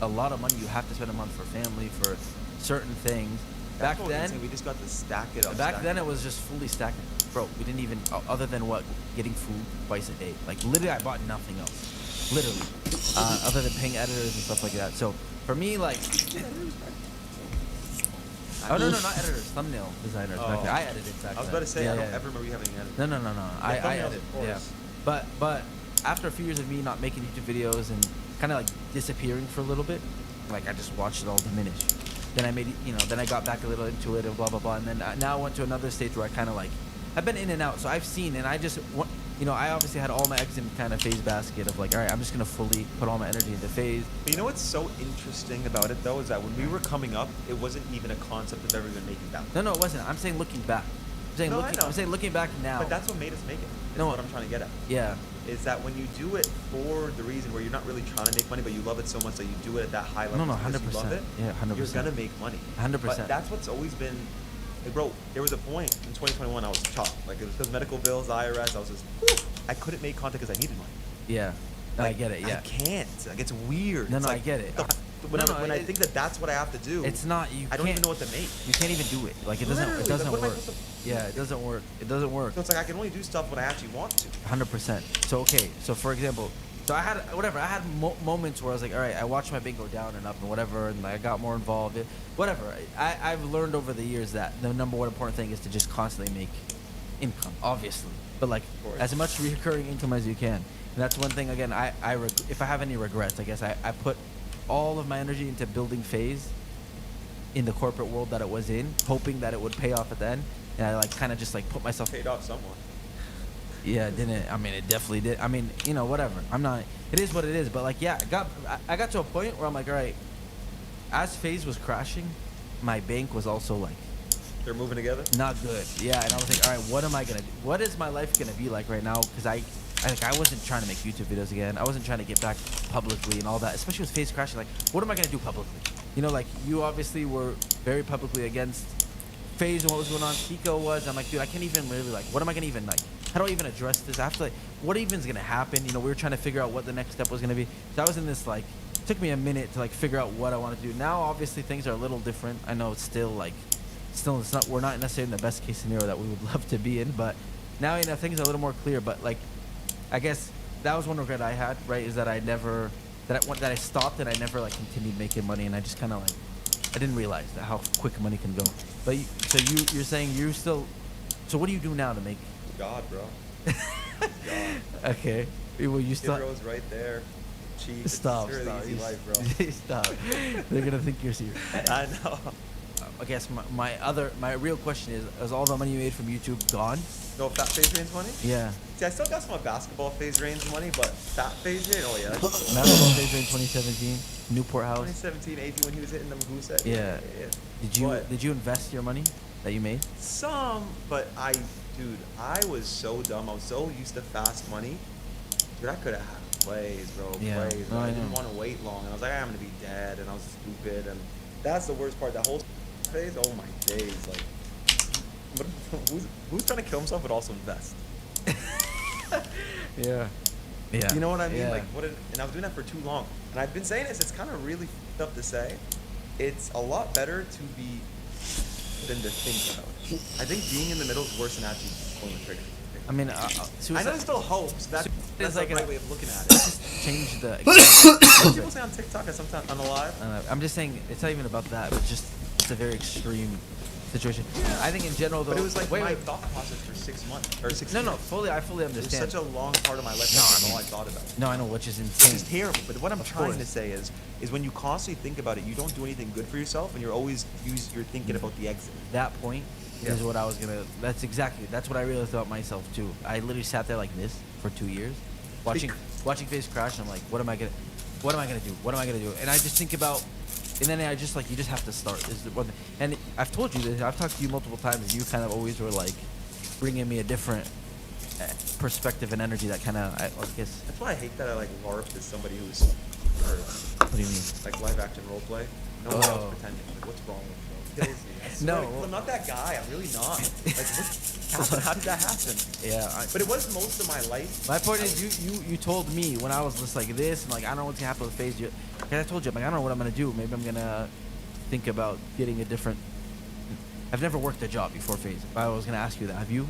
a lot of money you have to spend a month for family, for certain things. Back that's what was then, insane. We just got to stack it up. back stack then it it up. was just fully stacking. Bro, we didn't even, other than what, getting food twice a day. Like literally, I bought nothing else. Literally, other than paying editors and stuff like that. So for me, like, oh no, not editors, thumbnail designers. Back Oh. then. I edited back I was then. about to say Yeah, I don't yeah. ever remember you having edited. No. I thumbnails, edit. of course. Yeah. But after a few years of me not making YouTube videos and kind of like disappearing for a little bit, like I just watched it all diminish. Then I made, then I got back a little into it and blah blah blah. And then now I went to another stage where I kind of like, I've been in and out, so I've seen, and I just want, I obviously had all my eggs in kind of phase basket of like, all right, I'm just gonna fully put all my energy into phase. But you know what's so interesting about it though is that when we were coming up, it wasn't even a concept of ever even making that. No, it wasn't. I'm saying looking back. No, I know. I'm saying looking back now. But that's what made us make it. Is No. what I'm trying to get at. Yeah. Is that when you do it for the reason where you're not really trying to make money, but you love it so much that you do it at that high level. No, because you love 100%. it, Yeah, 100%. You're gonna make money. 100%. But that's what's always been. Like, bro, there was a point in 2021 I was chopped. Like it was because medical bills, IRS. I was just. Whew, I couldn't make content because I needed money. Yeah. No, Like, I get it. Yeah. I can't. Like it's weird. No, It's I like, get it. the- when No, I, no, when I it- think that that's what I have to do. It's not. You I don't can't even know what to make. You can't even do it. Like it doesn't. Literally, It like, doesn't what am I work. supposed to- Yeah, it doesn't work. It doesn't work. So it's like I can only do stuff when I actually want to. 100%. So okay. So for example, I had moments where I was like, all right, I watched my bingo down and up and whatever, and I got more involved. Whatever. I've learned over the years that the number one important thing is to just constantly make income, obviously, but like course. as much recurring income as you can. And that's one thing. Again, if I have any regrets, I guess I put all of my energy into building phase in the corporate world that it was in, hoping that it would pay off at the end. And I like kind of just like put myself. Paid off someone. Yeah, it didn't. I mean, it definitely did. I mean, whatever. I'm not. It is what it is. But like, yeah, I got to a point where I'm like, all right. As phase was crashing, my bank was also like They're moving together. not good. Yeah, and I was like, all right, what am I gonna do? What is my life gonna be like right now? Because I wasn't trying to make YouTube videos again. I wasn't trying to get back publicly and all that, especially with phase crashing. Like, what am I gonna do publicly? Like you obviously were very publicly against phase and what was going on. Kiko was. I'm like, dude, I can't even really like. What am I gonna even like? How do I even address this? I have to like, what even's gonna happen? We were trying to figure out what the next step was gonna be. So I was in this like. Took me a minute to like figure out what I want to do. Now obviously things are a little different. I know it's still it's not, we're not necessarily in the best case scenario that we would love to be in, but now things are a little more clear. But like, I guess that was one regret I had, right? Is that I stopped and I never like continued making money, and I just kind of like I didn't realize that how quick money can go. But you're saying you still. So what do you do now to make? God, bro. God. Okay. Well, you Skid still. Row's right there. Cheap. It's Stop. a really Stop. easy you life, bro. Stop. They're gonna think you're serious. I know. I guess my real question is all the money you made from YouTube gone? No, Fat Phase Rain's money? Yeah. See, I still got some of my basketball Phase Rain's money, but Fat Phase Rain, oh yeah. That's Basketball Phase in 2017, Newport House. 2017, 18 when he was hitting them goose at. Yeah. But Did you invest your money that you made? some, but dude, I was so dumb. I was so used to fast money. Dude, I could have had plays, bro. Yeah. Plays. No, But I I didn't know. want to wait long, and I was like, I'm gonna be dead, and I was stupid, and that's the worst part. That whole phase, oh my days, like, but who's trying to kill himself but also invest? Yeah. Yeah. You know what I mean? Yeah. Like, and I was doing that for too long. And I've been saying this, it's kind of really f***ed up to say. It's a lot better to be than to think about it. I think being in the middle is worse than actually pulling the trigger. I mean, I suicide. know there's still hope, so that's like the right a- way of looking at it. Just change the. People say on TikTok, I sometimes on the live. I'm just saying it's not even about that, but just it's a very extreme situation. I think in general though. But it was like wait, my wait. thought process for 6 months or 6 No, years. no, I fully It was understand. such a long part of my life. No, That's I all I mean- thought about. No, I know, which is Which insane. is terrible. But what I'm Of trying to course. say is when you constantly think about it, you don't do anything good for yourself, and you're thinking about the exit. That point is Yeah. what I was gonna. That's what I realized about myself too. I literally sat there like this for 2 years, watching FaZe crash, and I'm like, what am I gonna do? And I just think about, and then I just like, you just have to start. Is the one thing. And I've told you this. I've talked to you multiple times, and you kind of always were like, bringing me a different perspective and energy that kind of, I guess. That's why I hate that I like LARP as somebody who's What do you mean? like live action role play. No one Oh. else pretending. Like, what's wrong with me? Kills me. I swear No. to God, I'm not that guy. I'm really not. Like, what happened? How did that happen? Yeah. But it was most of my life. My point is, you told me when I was just like this, and like I don't know what's gonna happen with FaZe. Because I told you, I'm like, I don't know what I'm gonna do. Maybe I'm gonna think about getting a different. I've never worked a job before FaZe. But I was gonna ask you that. Have you?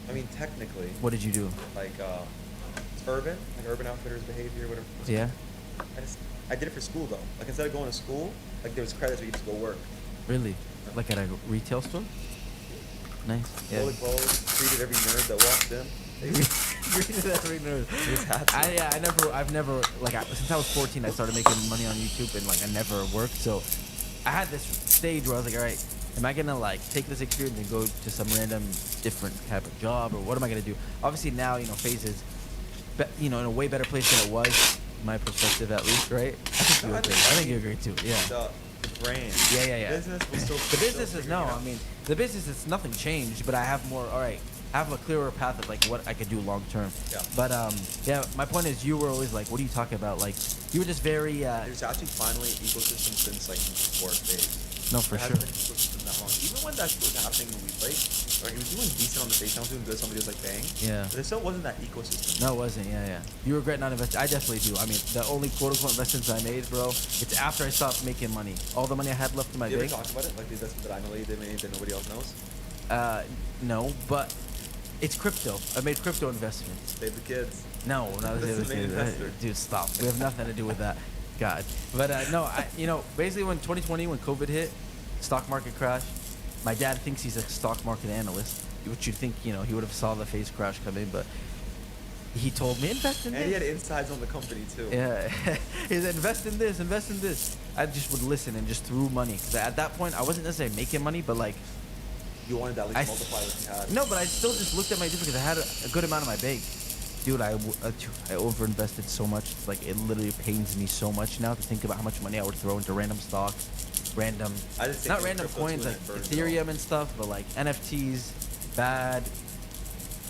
I mean, technically, What did you do? like it's urban, like Urban Outfitters behavior, whatever. Yeah. I did it for school though. Like instead of going to school, like there was credits where you just go work. Really? Like at a retail store? Nice. Yeah. Fully clothed, treated every nerd that walked in. I've never like since I was 14 I started making money on YouTube and like I never worked, so I had this stage where I was like, all right, am I gonna like take this experience and go to some random different type of job, or what am I gonna do? Obviously now, you know, FaZe is in a way better place than it was, my perspective at least, right? I think you agree too. Yeah. The brand. Yeah. Business was still. The business is figuring it out. I mean, the business is nothing changed, but I have more. All right, I have a clearer path of like what I could do long term. Yeah. But yeah, my point is, you were always like, what are you talking about? Like, you were just very. There's actually finally an ecosystem since like before phase. No, for There sure. hasn't been an ecosystem that long. Even when that shit was happening when we played, like it was doing decent on the face, I was doing good. Somebody was like bang. Yeah. But there still wasn't that ecosystem. No, it wasn't. Yeah. You regret not investing. I definitely do. I mean, the only quote unquote investments I made, bro, it's after I stopped making money. All the money I had left in my Did you ever bank. talk about it? Like the investment that I know that you made that nobody else knows? No, but it's crypto. I made crypto investments. Save the kids. No, not This is the main investor. dude, stop. We have nothing to do with that. God. But no, basically when 2020, when COVID hit, stock market crashed. My dad thinks he's a stock market analyst, which you'd think, he would have saw the FaZe crash come in, but he told me, invest in And he had this. insides on the company too. Yeah. He said, invest in this, invest in this. I just would listen and just threw money. Because at that point, I wasn't necessarily making money, but like, You wanted to at least I- multiply what you had. no, but I still just looked at my difference because I had a good amount of my bank. Dude, I overinvested so much. Like, it literally pains me so much now to think about how much money I would throw into random stocks, random, I didn't think not it was random crypto coins too, like and it burned it all. Ethereum and stuff, but like NFTs, bad.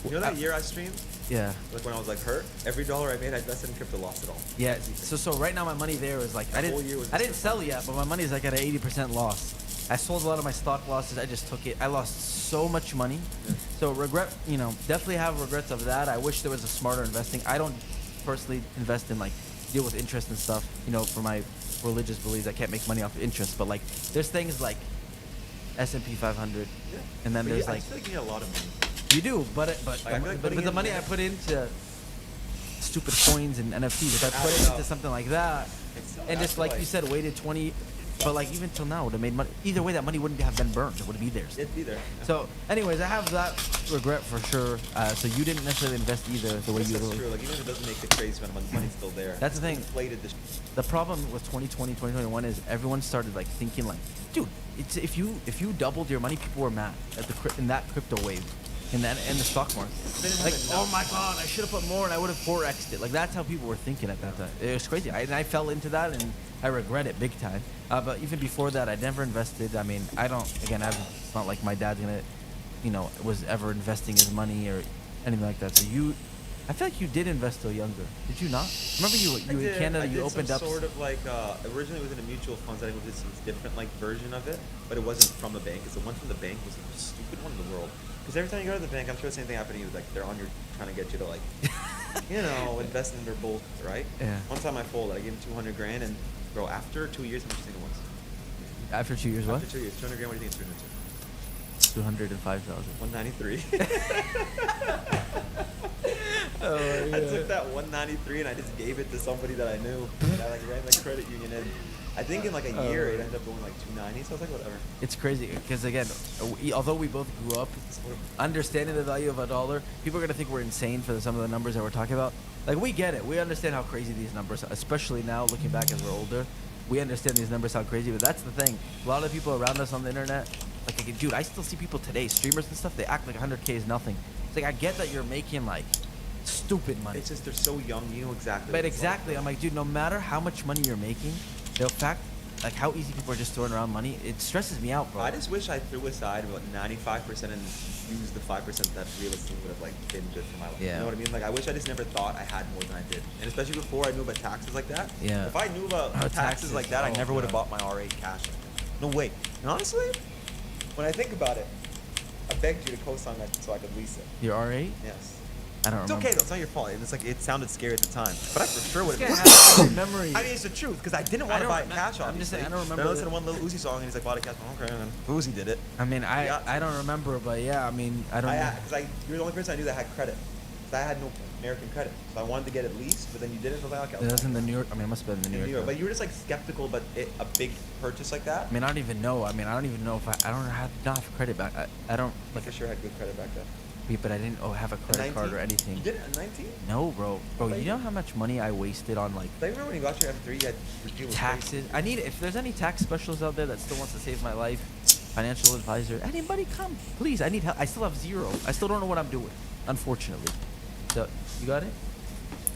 You know that year I streamed? Yeah. Like when I was like hurt, every dollar I made, I invested in crypto, lost it all. Yeah. So right now my money there is like, The whole year was I didn't just sell yet, but my money is like at an 80% loss. I sold a lot of my stock losses. I just took it. I lost so much money. Yeah. So regret, definitely have regrets of that. I wish there was a smarter investing. I don't personally invest in like deal with interest and stuff. For my religious beliefs, I can't make money off of interest. But like, there's things like S&P 500, Yeah. and then But there's I like just feel like you need a lot of money. you do, but Like, I feel like but putting the in money I there- put into stupid coins and NFTs, if I put Add it it into up. something like that, It's and just actually like you said, waited 20, But like even till now, would have made money. Either way, that money wouldn't have been burned. It would be theirs. It'd be there. So, anyways, I have that regret for sure. So you didn't necessarily invest either the way you. That's true. Like even if it doesn't make the crazy amount of money, money's still there. That's the thing. Inflated the The problem with 2020, 2021 is everyone started like thinking like, dude, it's if you doubled your money, people were mad at in that crypto wave, in the stock market. Like, oh my god, I should have put more and I would have 4x'd it. Like that's how people were thinking at that time. It was crazy. I fell into that and I regret it big time. But even before that, I never invested. I mean, I don't. Again, it's not like my dad's gonna, was ever investing his money or anything like that. So I feel like you did invest though younger. Did you not? Remember you in Canada, you opened up. Sort of like originally it was in a mutual funds. I think it was this different like version of it, but it wasn't from the bank. Because the one from the bank was the most stupid one in the world. Because every time you go to the bank, I'm sure the same thing happened to you. Like they're on your trying to get you to like, invest in their bull, right? Yeah. One time I folded. I gave him 200 grand, and bro, after 2 years, how much do you think it was? After 2 years, what? After 2 years, 200 grand. What do you think it's turned into? 205,000. 193. Oh, yeah. I took that 193 and I just gave it to somebody that I knew. And I like ran the credit union in. I think in like a year it ended up going like 290. So I was like, whatever. It's crazy because again, although we both grew up understanding the value of a dollar, people are gonna think we're insane for some of the numbers that we're talking about. Like we get it, we understand how crazy these numbers are, especially now looking back as we're older. We understand these numbers sound crazy, but that's the thing. A lot of the people around us on the internet, like dude, I still see people today, streamers and stuff. They act like 100K is nothing. It's like I get that you're making like stupid money. It's just they're so young, you know exactly. But what it's exactly, like. I'm like, dude, no matter how much money you're making, the fact, like how easy people are just throwing around money, it stresses me out, bro. I just wish I threw aside about 95% and used the 5% that real estate would have like been good for my life. Yeah. You know what I mean? Like I wish I just never thought I had more than I did. And especially before I knew about taxes like that. Yeah. If I knew about Oh, taxes taxes. like that, I Oh, never would have God. bought my R8 cash. No way. And honestly, when I think about it, I begged you to co-sign that so I could lease it. You're R8? Yes. I don't It's remember. okay though. It's not your fault. It's like it sounded scary at the time, but I for sure would This have. guy has good memory. I mean, it's the truth because I didn't want to don't buy it remem- cash. I'm just saying, Obviously. I don't remember Then I listened the- to one little Uzi song and he's like, bought it cash. Okay, and then Uzi did it. I mean, Yeah. I don't remember, but yeah, I mean, I don't know. Because you're the only person I knew that had credit. 'Cause I had no American credit, so I wanted to get it leased, but then you didn't. So I was like, okay, It was in the New York. I mean, it must have been in the New York. But you were just like skeptical, but a big purchase like that. I mean, I don't even know. I mean, I don't even know if I don't have not have credit back. I don't I like. for sure had good credit back then. But I didn't have a credit card or anything. You did it at 19? No, bro. Bro, you know how much money I wasted on like I remember when you got your M3, you had your deal was taxes. I need if there's any tax specialists out there that still wants to save my life, financial advisor, anybody come, please. I need help. I still have zero. I still don't know what I'm doing, unfortunately. So you got it?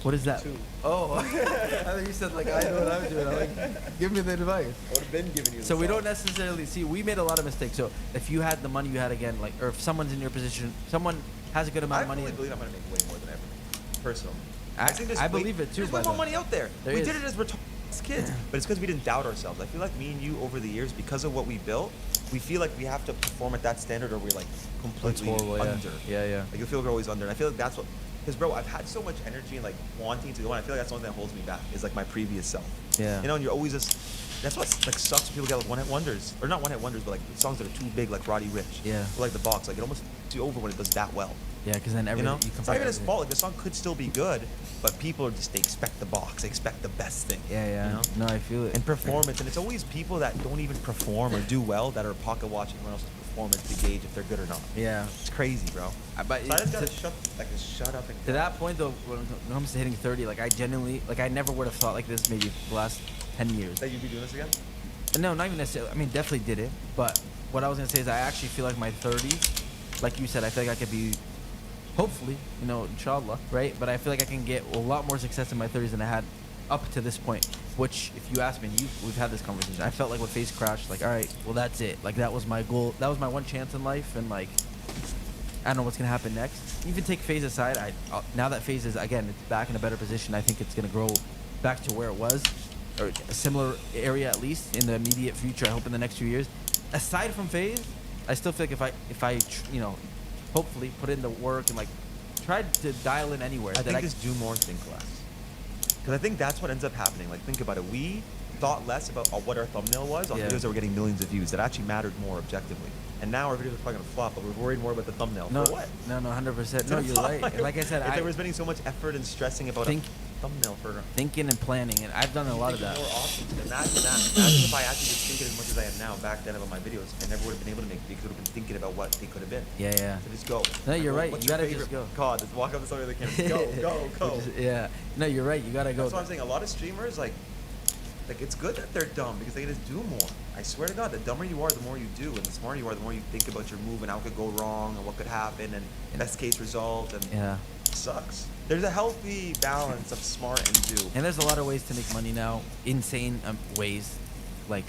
What is that? 2. Oh, I thought you said like I know what I'm doing. I'm like, give me the advice. I would have been giving you. So we the don't necessarily see. We made a lot of mistakes. So if you had the money you had again, like, or if someone's in your position, someone has a good amount I of money. really believe I'm gonna make way more than I ever made, personally. I believe it too, There's by way the more way. money out there. There We is. did it as kids, but it's because we didn't doubt ourselves. I feel like me and you over the years, because of what we built, we feel like we have to perform at that standard, or we're like completely horrible, yeah. under. Yeah. Like you feel like we're always under. And I feel like that's what. Because bro, I've had so much energy and like wanting to go, and I feel like that's the only thing that holds me back is like my previous self. Yeah. You know, and you're always just. That's what like sucks when people get like one-hit wonders, or not one-hit wonders, but like songs that are too big, like Roddy Ricch. Yeah. Or like The Box, like it almost gets you over when it does that well. Yeah, because then You everything know, you it's compare not even his everything. fault. Like the song could still be good, but people are just they expect the box, they expect the best thing. Yeah. You know? No, I feel it. And performance, and it's always people that don't even perform or do well that are pocket watching everyone else's performance to gauge if they're good or not. Yeah. It's crazy, bro. But So I just gotta to, shut up and. to that point though, when it comes to hitting 30, like I genuinely, like I never would have thought like this maybe the last 10 years. That you'd be doing this again? No, not even necessarily. I mean, definitely did it. But what I was gonna say is I actually feel like my 30s, like you said, I feel like I could be, hopefully, inshallah, right? But I feel like I can get a lot more success in my 30s than I had up to this point. Which, if you ask me, we've had this conversation. I felt like with Face Crash, like, all right, well, that's it. Like, that was my goal. That was my one chance in life, and like, I don't know what's gonna happen next. Even take Phase aside, now that Phase is again, it's back in a better position. I think it's gonna grow back to where it was, or a similar area at least in the immediate future. I hope in the next few years. Aside from Phase, I still feel like if I hopefully put in the work and like tried to dial in anywhere. I that think just do more, think less. Because I think that's what ends up happening. Like, think about it. We thought less about what our thumbnail was on Yeah. videos that were getting millions of views. That actually mattered more objectively. And now our videos are probably gonna flop, but we're worried more about the thumbnail. no, For what? no, 100%. It's No, gonna you're flop. right. And like I said, if they were spending so much effort and stressing about thumbnail for thinking and planning, and I've done a lot of that. More options. Imagine that. Imagine if I actually was thinking as much as I am now back then about my videos. I never would have been able to make. They could have been thinking about what they could have been. Yeah, yeah. So just go. No, you're right. What's You your gotta favorite just go. COD. Just walk up to somebody that can go. Yeah. No, you're right. You gotta go. That's why I'm saying a lot of streamers like it's good that they're dumb because they just do more. I swear to God, the dumber you are, the more you do, and the smarter you are, the more you think about your move and how it could go wrong and what could happen and best case result. And Yeah. it sucks. There's a healthy balance of smart and do. And there's a lot of ways to make money now. Insane ways, like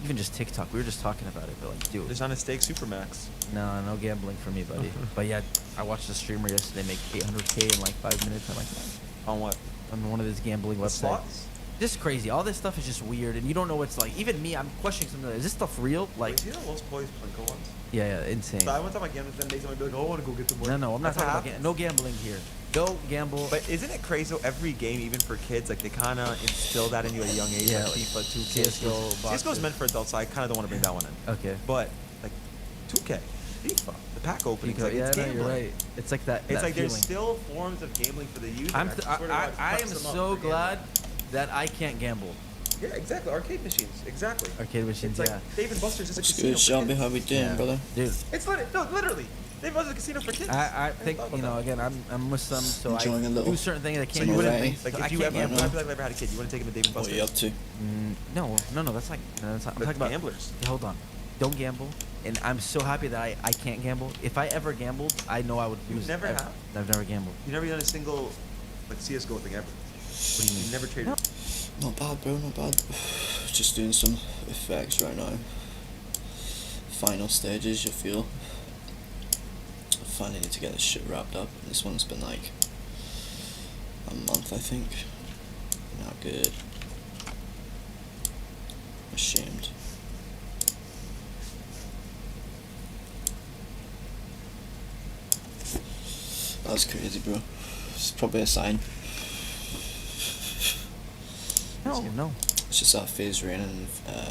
even just TikTok. We were just talking about it, but like, dude, There's on a stake Supermax. no gambling for me, buddy. But yeah, I watched a streamer yesterday make 800K in like 5 minutes. I'm like, On what? on one of these gambling The websites. slots? Just crazy. All this stuff is just weird, and you don't know what's like. Even me, I'm questioning something. Is this stuff real? Like, Wait, you know Los Boys Plinko ones? yeah, insane. So I one time I gambled with them, they would be like, oh, I want to go get the money. No, I'm not That's what talking about happens. no gambling here. Go gamble. But isn't it crazy though, every game, even for kids, like they kind of instill that in you at a young age, Yeah, like like FIFA, 2K. CS:GO, CSGO's boxes. meant for adults, so I kind of don't want to bring that one in. Okay. But, like, 2K, FIFA, the pack openings, like, yeah, it's no, gambling. you're right. It's like that. It's that like feeling. there's still forms of gambling for the youth. I'm and th- swear to God, I am fucks them up so for glad gambling. that I can't gamble. Yeah, exactly. Arcade machines, exactly. Arcade machines, It's like yeah. Dave and Buster's is a What's casino good, for Shelby? kids. How we doing, Yeah. brother? Dude, It's literally. Dave and Buster's is a casino for kids. I think thought you about know that. again I'm Muslim, so Enjoying a I little do certain things I So can't. you do wouldn't, certain Right. things like, I if you can't ever, gamble. if I feel like I ever had a kid, you wouldn't take him to Dave and What Buster's? are you up to? No, that's like I'm But talking about gamblers. Okay, hold on, don't gamble. And I'm so happy that I can't gamble. If I ever gambled, I know I would You lose. never have? I've never gambled. You've never done a single, like, CSGO thing ever? What do you mean? You've never traded? No. Not bad, bro, not bad. Just doing some effects right now. Final stages, you feel. I finally need to get this shit wrapped up. This one's been like a month, I think. Not good. Ashamed. That's crazy, bro. It's probably a sign. No, It's just that phase rain and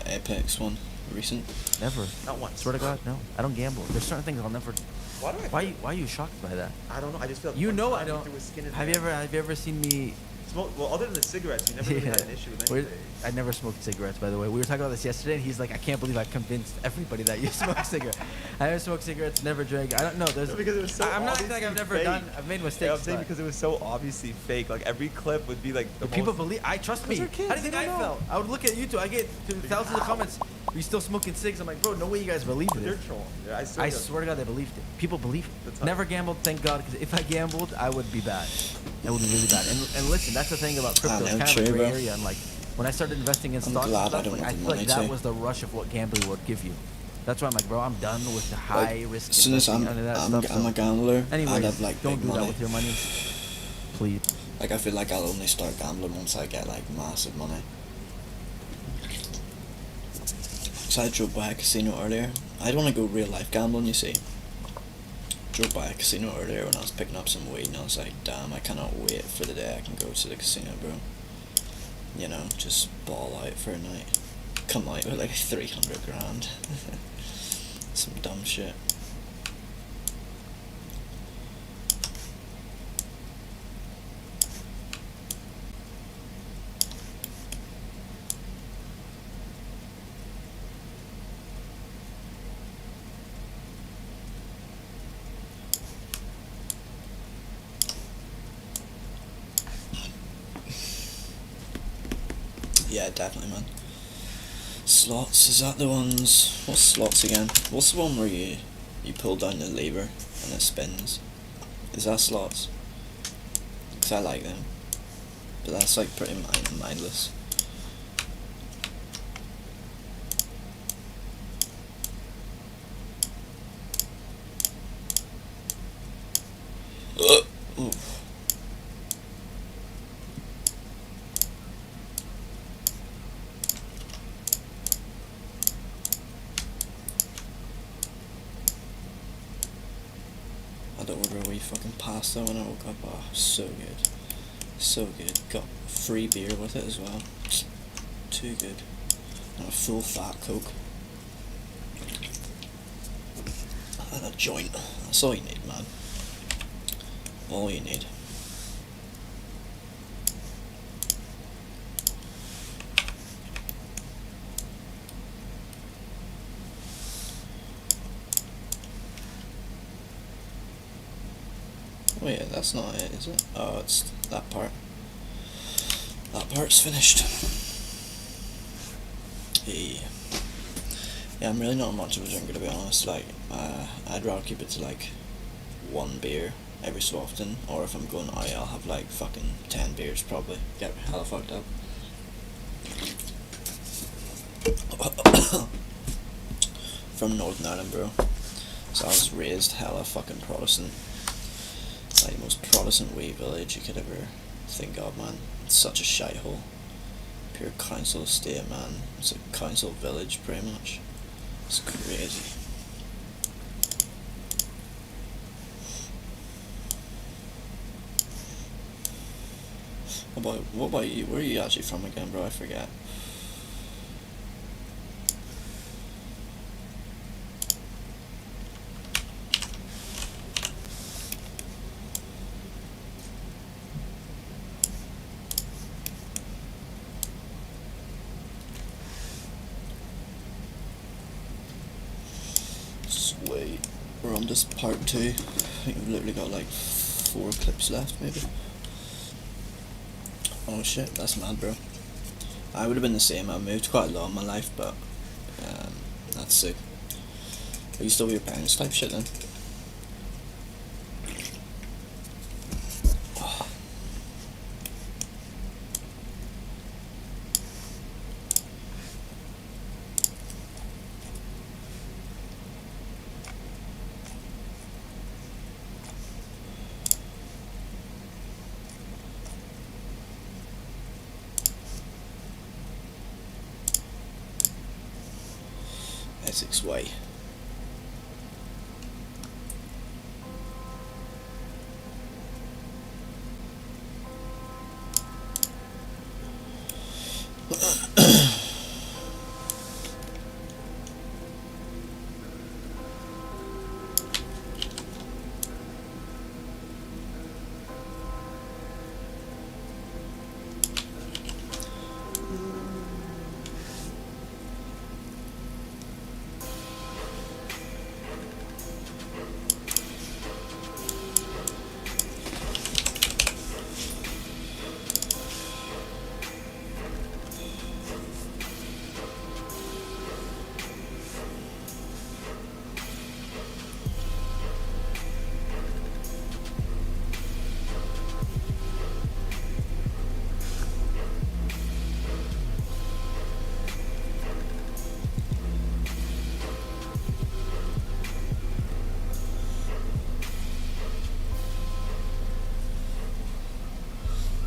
Apex one recent. never. Not once. Swear to God, no. I don't gamble. There's certain things I'll never. Why do I? Why are you shocked by that? I don't know. I just feel like You one know time I you don't. threw a skin in Have there. you ever seen me? Well, other than the cigarettes, you never really had an issue with We're- anything. I never smoked cigarettes, by the way. We were talking about this yesterday, and he's like, I can't believe I convinced everybody that you smoke cigarettes. I never smoked cigarettes, never drank. I don't know. There's No, because it was so I'm not saying like I've obviously never done. fake. I've made Yeah, mistakes. I'm saying but because it was so obviously fake. Like every clip would be like the people most- believe. I trust me. Those are kids, How do you think they I don't know. felt? I would look at you two. I get thousands of comments. Are you still smoking cigs? I'm like, bro, no way you guys believed They're it. trolling. Yeah, I swear to God, they believed it. People believe That's it. how- Never gambled, thank God, because if I gambled, I would be bad. It would be really bad. And listen, that's the thing about crypto. It's know, kind of a true, gray bro. area. And like, when I started investing in I'm stocks and glad I stuff, don't like, I have the feel like money that to. was the rush of what gambling would give you. That's why I'm like, bro, I'm done with the high risk. As soon as investing, none of that stuff, I'm so- a gambler, Anyways, I'd have like don't big do money. that with your money, please. Like I feel like I'll only start gambling once I get like massive money. So I drove by a casino earlier. I don't want to go real life gambling, you see. Drove by a casino earlier when I was picking up some weed and I was like, damn, I cannot wait for the day I can go to the casino, bro. You know, just ball out for a night. Come out with like 300 grand. Some dumb shit. Yeah, definitely, man. Slots, is that the ones... What's slots again? What's the one where you pull down the lever and it spins? Is that slots? Because I like them. But that's like pretty mindless. Oof. I had to order a wee fucking pasta when I woke up. Oh, so good. So good. Got free beer with it as well. Too good. And a full fat Coke. And a joint. That's all you need, man. All you need. Wait, that's not it, is it? Oh, it's that part. That part's finished. Hey. Yeah, I'm really not much of a drinker, to be honest. Like, I'd rather keep it to like 1 beer every so often, or if I'm going out, I'll have like fucking 10 beers probably. Get hella fucked up. From Northern Ireland, bro. So I was raised hella fucking Protestant. It's like the most Protestant wee village you could ever think of, man. It's such a shithole. Pure council estate, man. It's a council village, pretty much. It's crazy. What about you? Where are you actually from again, bro? I forget. Sweet. We're on this part 2. I think we've literally got like 4 clips left, maybe. Oh shit, that's mad, bro. I would have been the same. I moved quite a lot in my life, but that's sick. Are you still with your parents type shit then? Oh. Essex Way.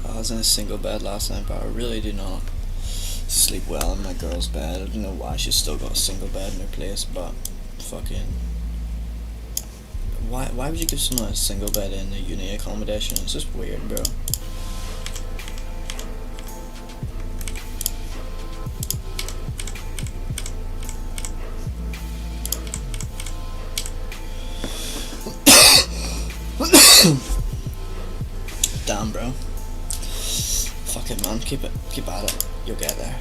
I was in a single bed last night, but I really do not sleep well in my girl's bed. I don't know why she's still got a single bed in her place, but fucking... Why would you give someone a single bed in a uni accommodation? It's just weird, bro. Damn, bro. Fuck it, man. Keep at it. You'll get there.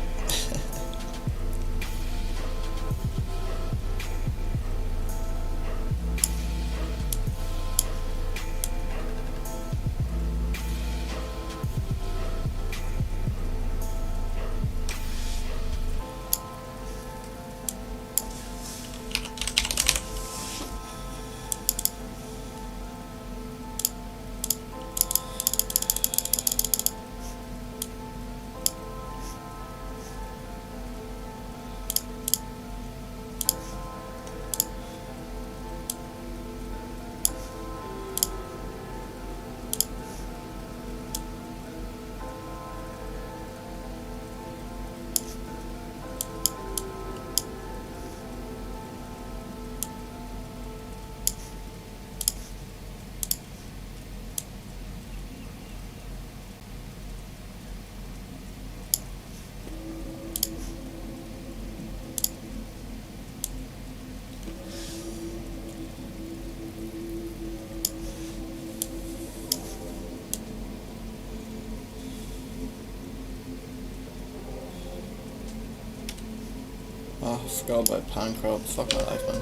Oh, I forgot about Pancrop. Fuck my life, man.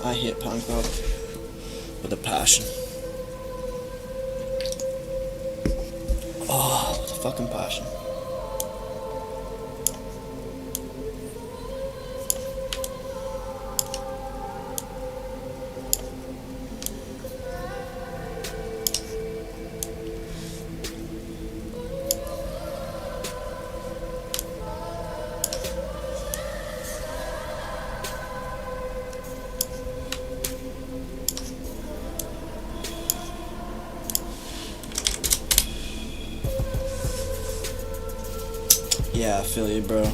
I hate Pancrop with a passion. Oh, the fucking passion. Yeah, I feel you, bro.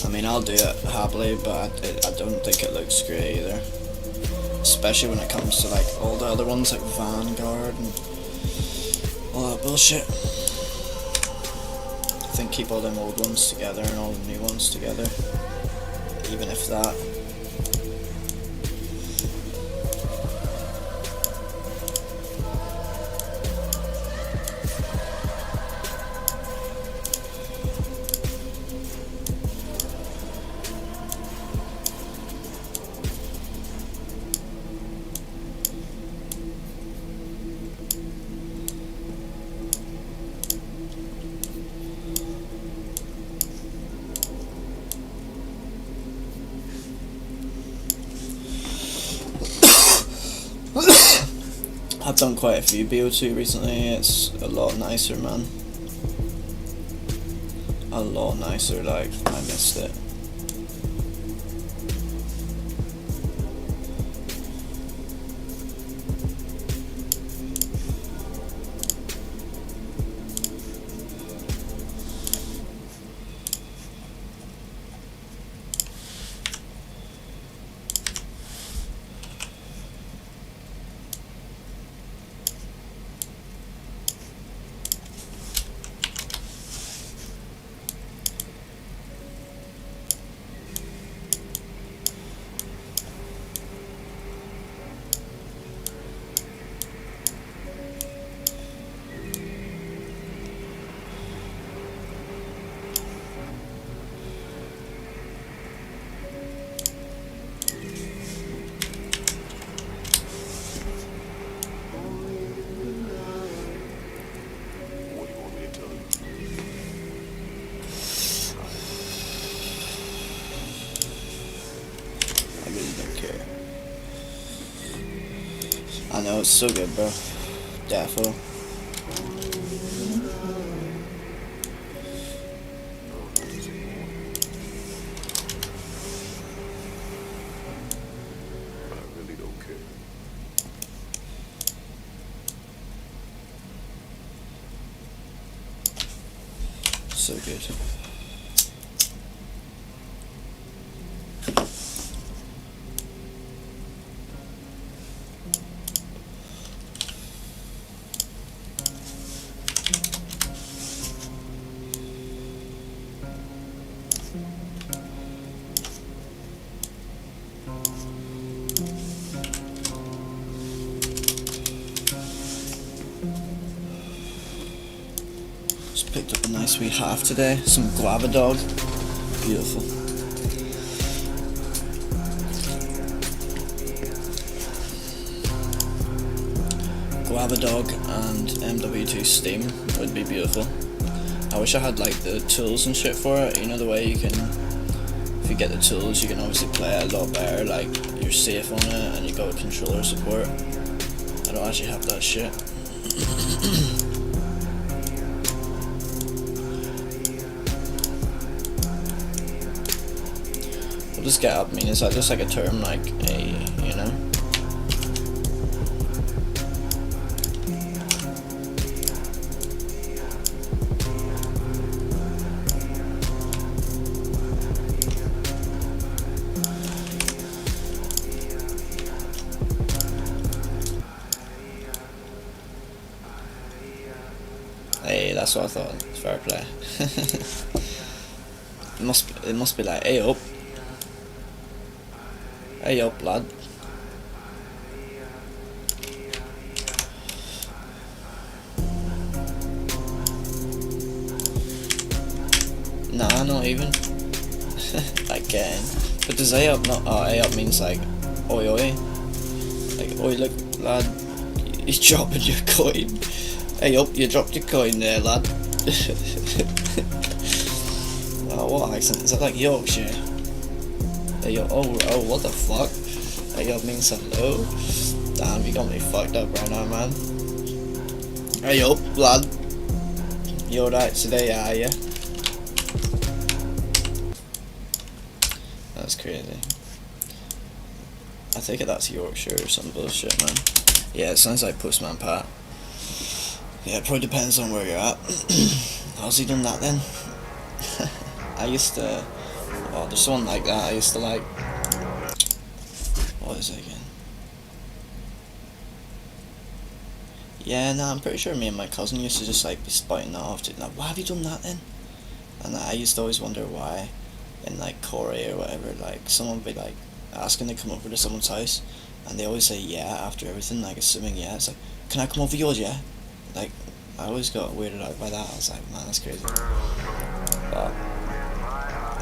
I mean, I'll do it happily, but I don't think it looks great either. Especially when it comes to like all the other ones like Vanguard and all that bullshit. I think keep all them old ones together and all the new ones together. Even if that. I've done quite a few BO2 recently. It's a lot nicer, man. A lot nicer, like, I missed it. I really don't care. I know, it's so good, bro. Defo. So good. Just picked up a nice wee half today, some guava dog. Beautiful. Guava dog and MW2 Steam would be beautiful. I wish I had like the tools and shit for it, you know, the way you can, if you get the tools you can obviously play it a lot better, like you're safe on it and you got controller support. I don't actually have that shit. What does get up mean? Is that just like a term, like a, you know? Hey, that's what I thought. Fair play. It must be like, hey up. Hey up, lad. Nah, not even. Again. But does A up not? Oh, A up means like, oi oi. Like, oi look, lad, you're dropping your coin. Hey up, you dropped your coin there, lad. Oh, what accent? Is that like Yorkshire? Hey, yo, oh, what the fuck? Hey, yo, means hello? Damn, you got me fucked up right now, man. Hey, yo, lad. You alright today, are ya? That's crazy. I think that's Yorkshire or some bullshit, man. Yeah, it sounds like Postman Pat. Yeah, it probably depends on where you're at. How's he done that then? I used to... Oh, there's someone like that. I used to like... What is it again? Yeah, no, I'm pretty sure me and my cousin used to just like be spouting that off to like, why have you done that then? And I used to always wonder why in like Korea or whatever, like someone would be like asking to come over to someone's house and they always say yeah after everything, like assuming yeah. It's like, can I come over yours, yeah? Like, I always got weirded out by that. I was like, man, that's crazy. But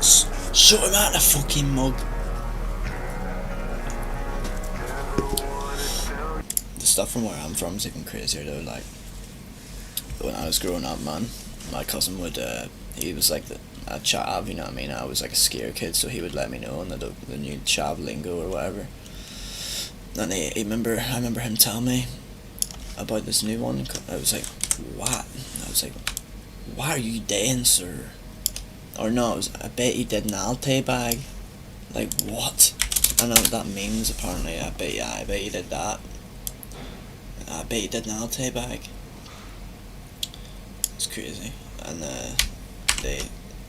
shut him out the fucking mug. The stuff from where I'm from is even crazier though. Like, when I was growing up, man, my cousin would, he was like a chav, you know what I mean? I was like a scare kid, so he would let me know the new chav lingo or whatever. And I remember him telling me about this new one. I was like, what? I was like, why are you doing, sir? Or no, it was, I bet you did an Alte bag. Like, what? I know what that means, apparently. I bet you did that. I bet you did an Alte bag. It's crazy. And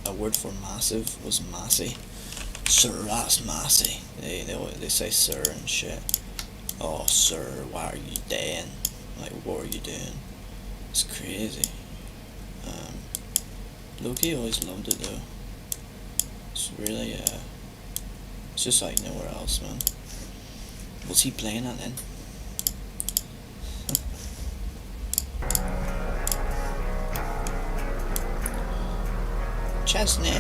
a word for massive was massy. Sir, that's massy. They say sir and shit. Oh, sir, why are you doing? Like, what are you doing? It's crazy. Loki always loved it though. It's really, it's just like nowhere else, man. What's he playing at then? Chesney.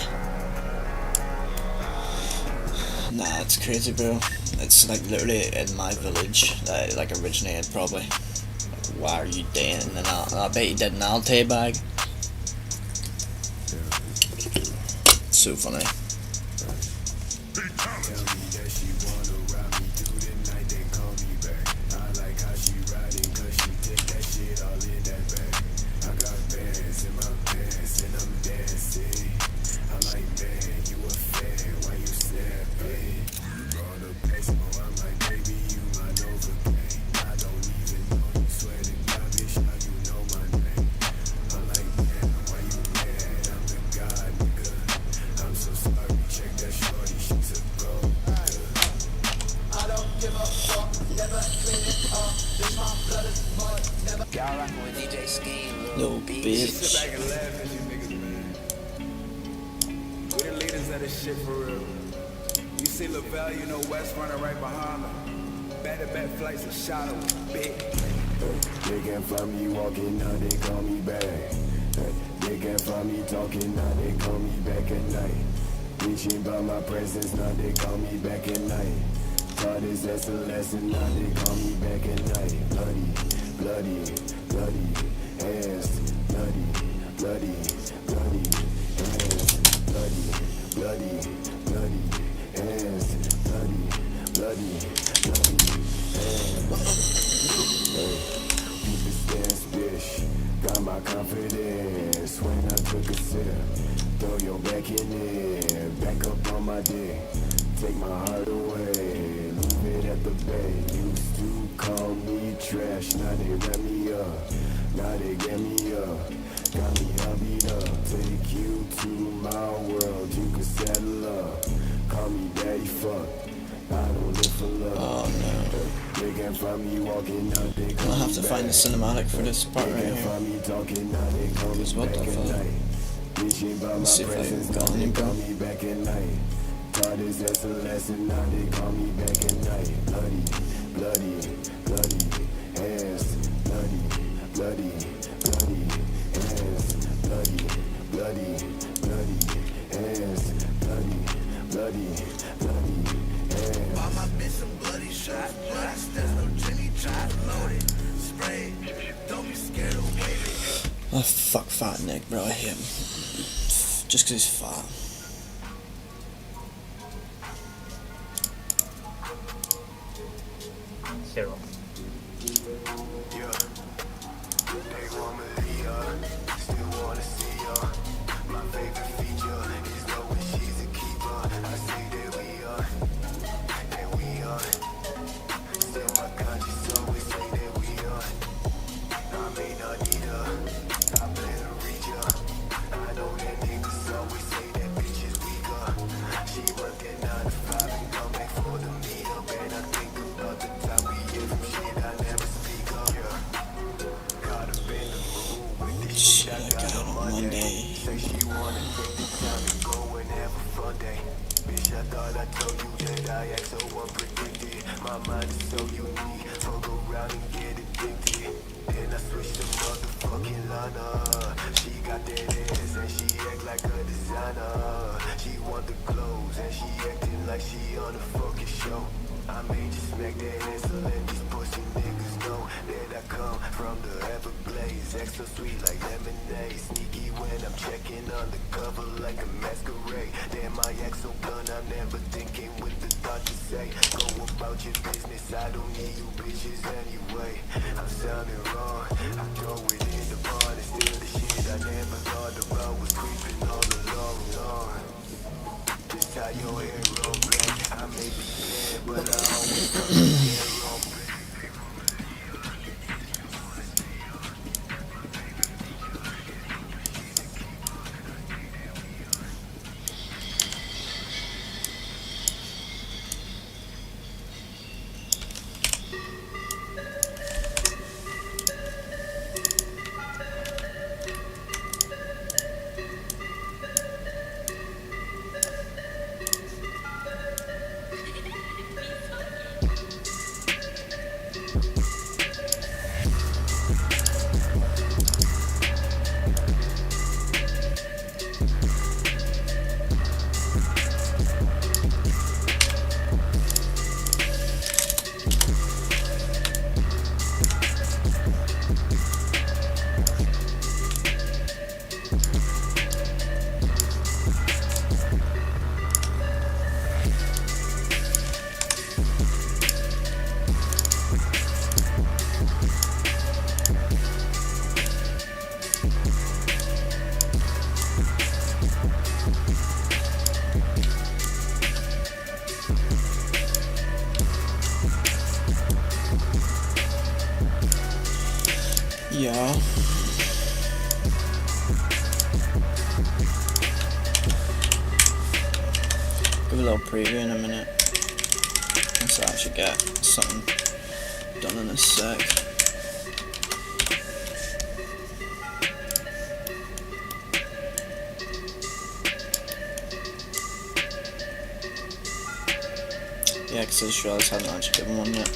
Nah, it's crazy, bro. It's like literally in my village that it like originated probably. Like, why are you doing? And I bet you did an Alte bag. It's so funny. Yo, bitch. Sit back and laugh at you niggas, man. We the leaders of this shit for real. You see LaVelle, you know West running right behind them. Back-to-back flights of shadow, big. They can't find me walking, now they call me back. They can't find me talking, now they call me back at night. Reaching by my presence, now they call me back at night. Taught this as a lesson, now they call me back at night. Bloody, bloody, bloody. Hands, bloody, bloody, bloody, hands, bloody, bloody, bloody, hands, bloody, bloody, bloody, hands. Hey, keep it stance, bitch. Got my confidence when I took a sip. Throw your back in there, back up on my dick. Take my heart away, leave it at the bay. Used to call me trash, now they wrap me up. Now they get me up, got me hubbied up. Take you to my world, you can settle up. Call me daddy, fuck, I don't live for love. Oh no. They can't find me walking out, they call I'll have me to back. find the cinematic for this part They right can't here. find me talking, now they call me Because what back the at fuck? night. Reaching by my Let's see if I presence, can now call they him, call bro. me back at night. Taught this as a lesson, now they call me back at night. Bloody, bloody, bloody, hands, bloody, bloody, bloody, hands, bloody, bloody, bloody, hands, bloody, bloody, bloody, hands. Buy my bitch some bloody shots, bloody steps, no Jimmy John's loaded, spray. Don't be scared of waiting. Oh, fuck fat Nick, bro. I hate him. Just 'cause he's fat. Zero. Yeah. They want Malia, still wanna see her. My favorite feature is knowing she's a keeper. I say that we are, Still my conscience always say that we are. I may not need her, I better reach her. I know that niggas always say that bitch is weaker. She worked at 9 to 5 and come back for the meal. And I think about the time we hear from shit I never speak of. Yeah. Caught up in the mood with this shit I got on Monday. Say she wanna take the time to go and have a fun day. Bitch, I thought I told you that I act so unpredicted. My mind is so unique, fuck around and get addicted. Then I switched to motherfucking Lana. She got that ass and she act like a designer. She want the clothes and she acting like she on a fucking show. I may just smack that ass and let these pussy niggas know that I come from the Everglades. Extra sweet like lemonade. Sneaky when I'm checking undercover like a masquerade. Damn, my ex so blunt, I'm never thinking with the thought to say. Go about your business, I don't need you bitches anyway. I'm sounding wrong, I throw it in the bar and still the shit I never thought about was creeping all along. Just tie your hair on back, I may be dead, but I always got my hair on back. Yeah. Give a little preview in a minute. Once I actually get something done in a sec. Yeah, because I just realised I haven't actually given one yet.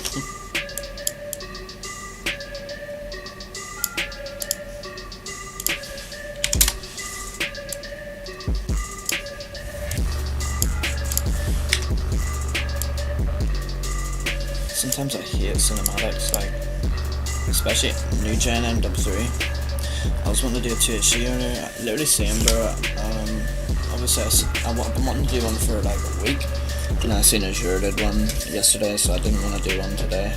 Sometimes I hate cinematics, like, especially new gen M3. I was wanting to do a 2HD earlier, literally same, bro. Obviously I'm wanting to do one for like a week, and I seen Azure did one yesterday, so I didn't want to do one today.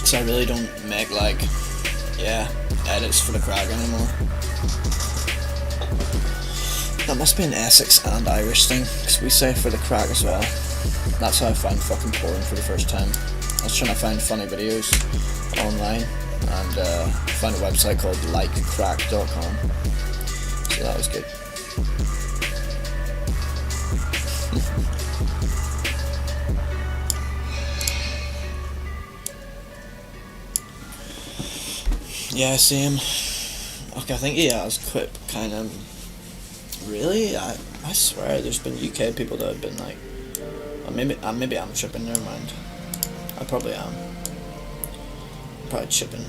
So I really don't make like, edits for the Crag anymore. That must be an Essex and Irish thing, because we say for the Crag as well. That's how I found fucking porn for the first time. I was trying to find funny videos online, and found a website called likecrack.com. So that was good. Yeah, same. Okay, I think he has quit kind of. Really? I swear there's been UK people that have been like, maybe I'm tripping, never mind. I probably am. I'm probably tripping.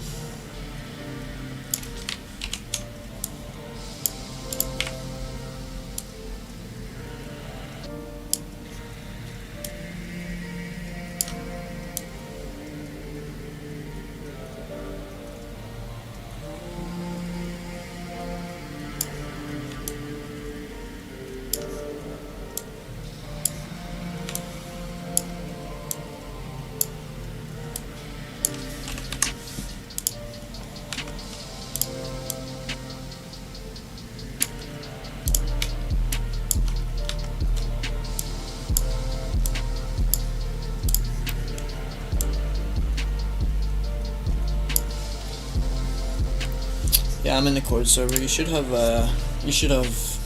Yeah, I'm in the Cord server. You should have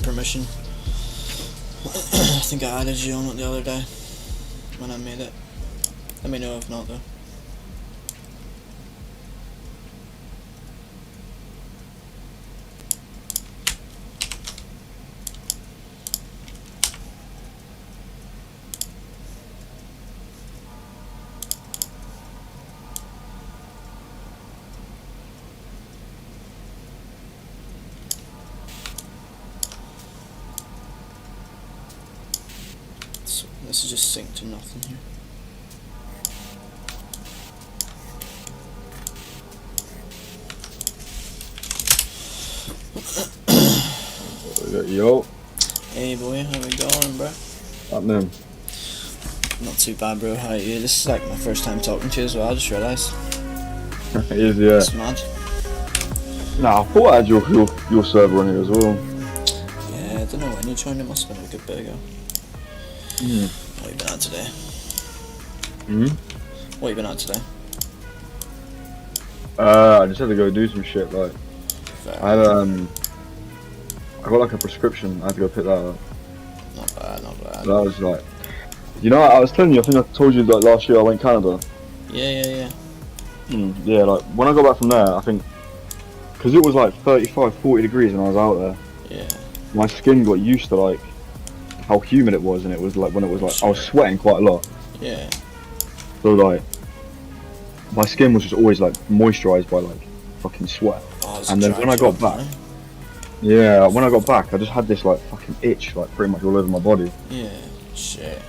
permission. I think I added you on it the other day when I made it. Let me know if not though. So this is just synced to nothing here. Yo, Hey boy, how we going, bro? happening? Not too bad, bro. How are you? This is like my first time talking to you as well. I just realised. It is, yeah. It's mad. Nah, I thought I had your server on here as well. Yeah, I don't know when you joined. It must have been a good bit ago. Hmm. What have you been at today? Hmm? What have you been at today? I just had to go do some shit. Like, Fair. I got like a prescription. I had to go pick that up. Not bad, not bad. That was like, you know, I was telling you. I think I told you like last year I went Canada. Yeah. Yeah, like when I got back from there, I think, because it was like 35, 40 degrees when I was out there. Yeah. My skin got used to like how humid it was, and it was like when it was like I was sweating quite a lot. Yeah. So like, my skin was just always like moisturised by like fucking sweat. Oh, it's And then dry when I got job, back, man. yeah, when I got back, I just had this like fucking itch like pretty much all over my body. Yeah. Shit.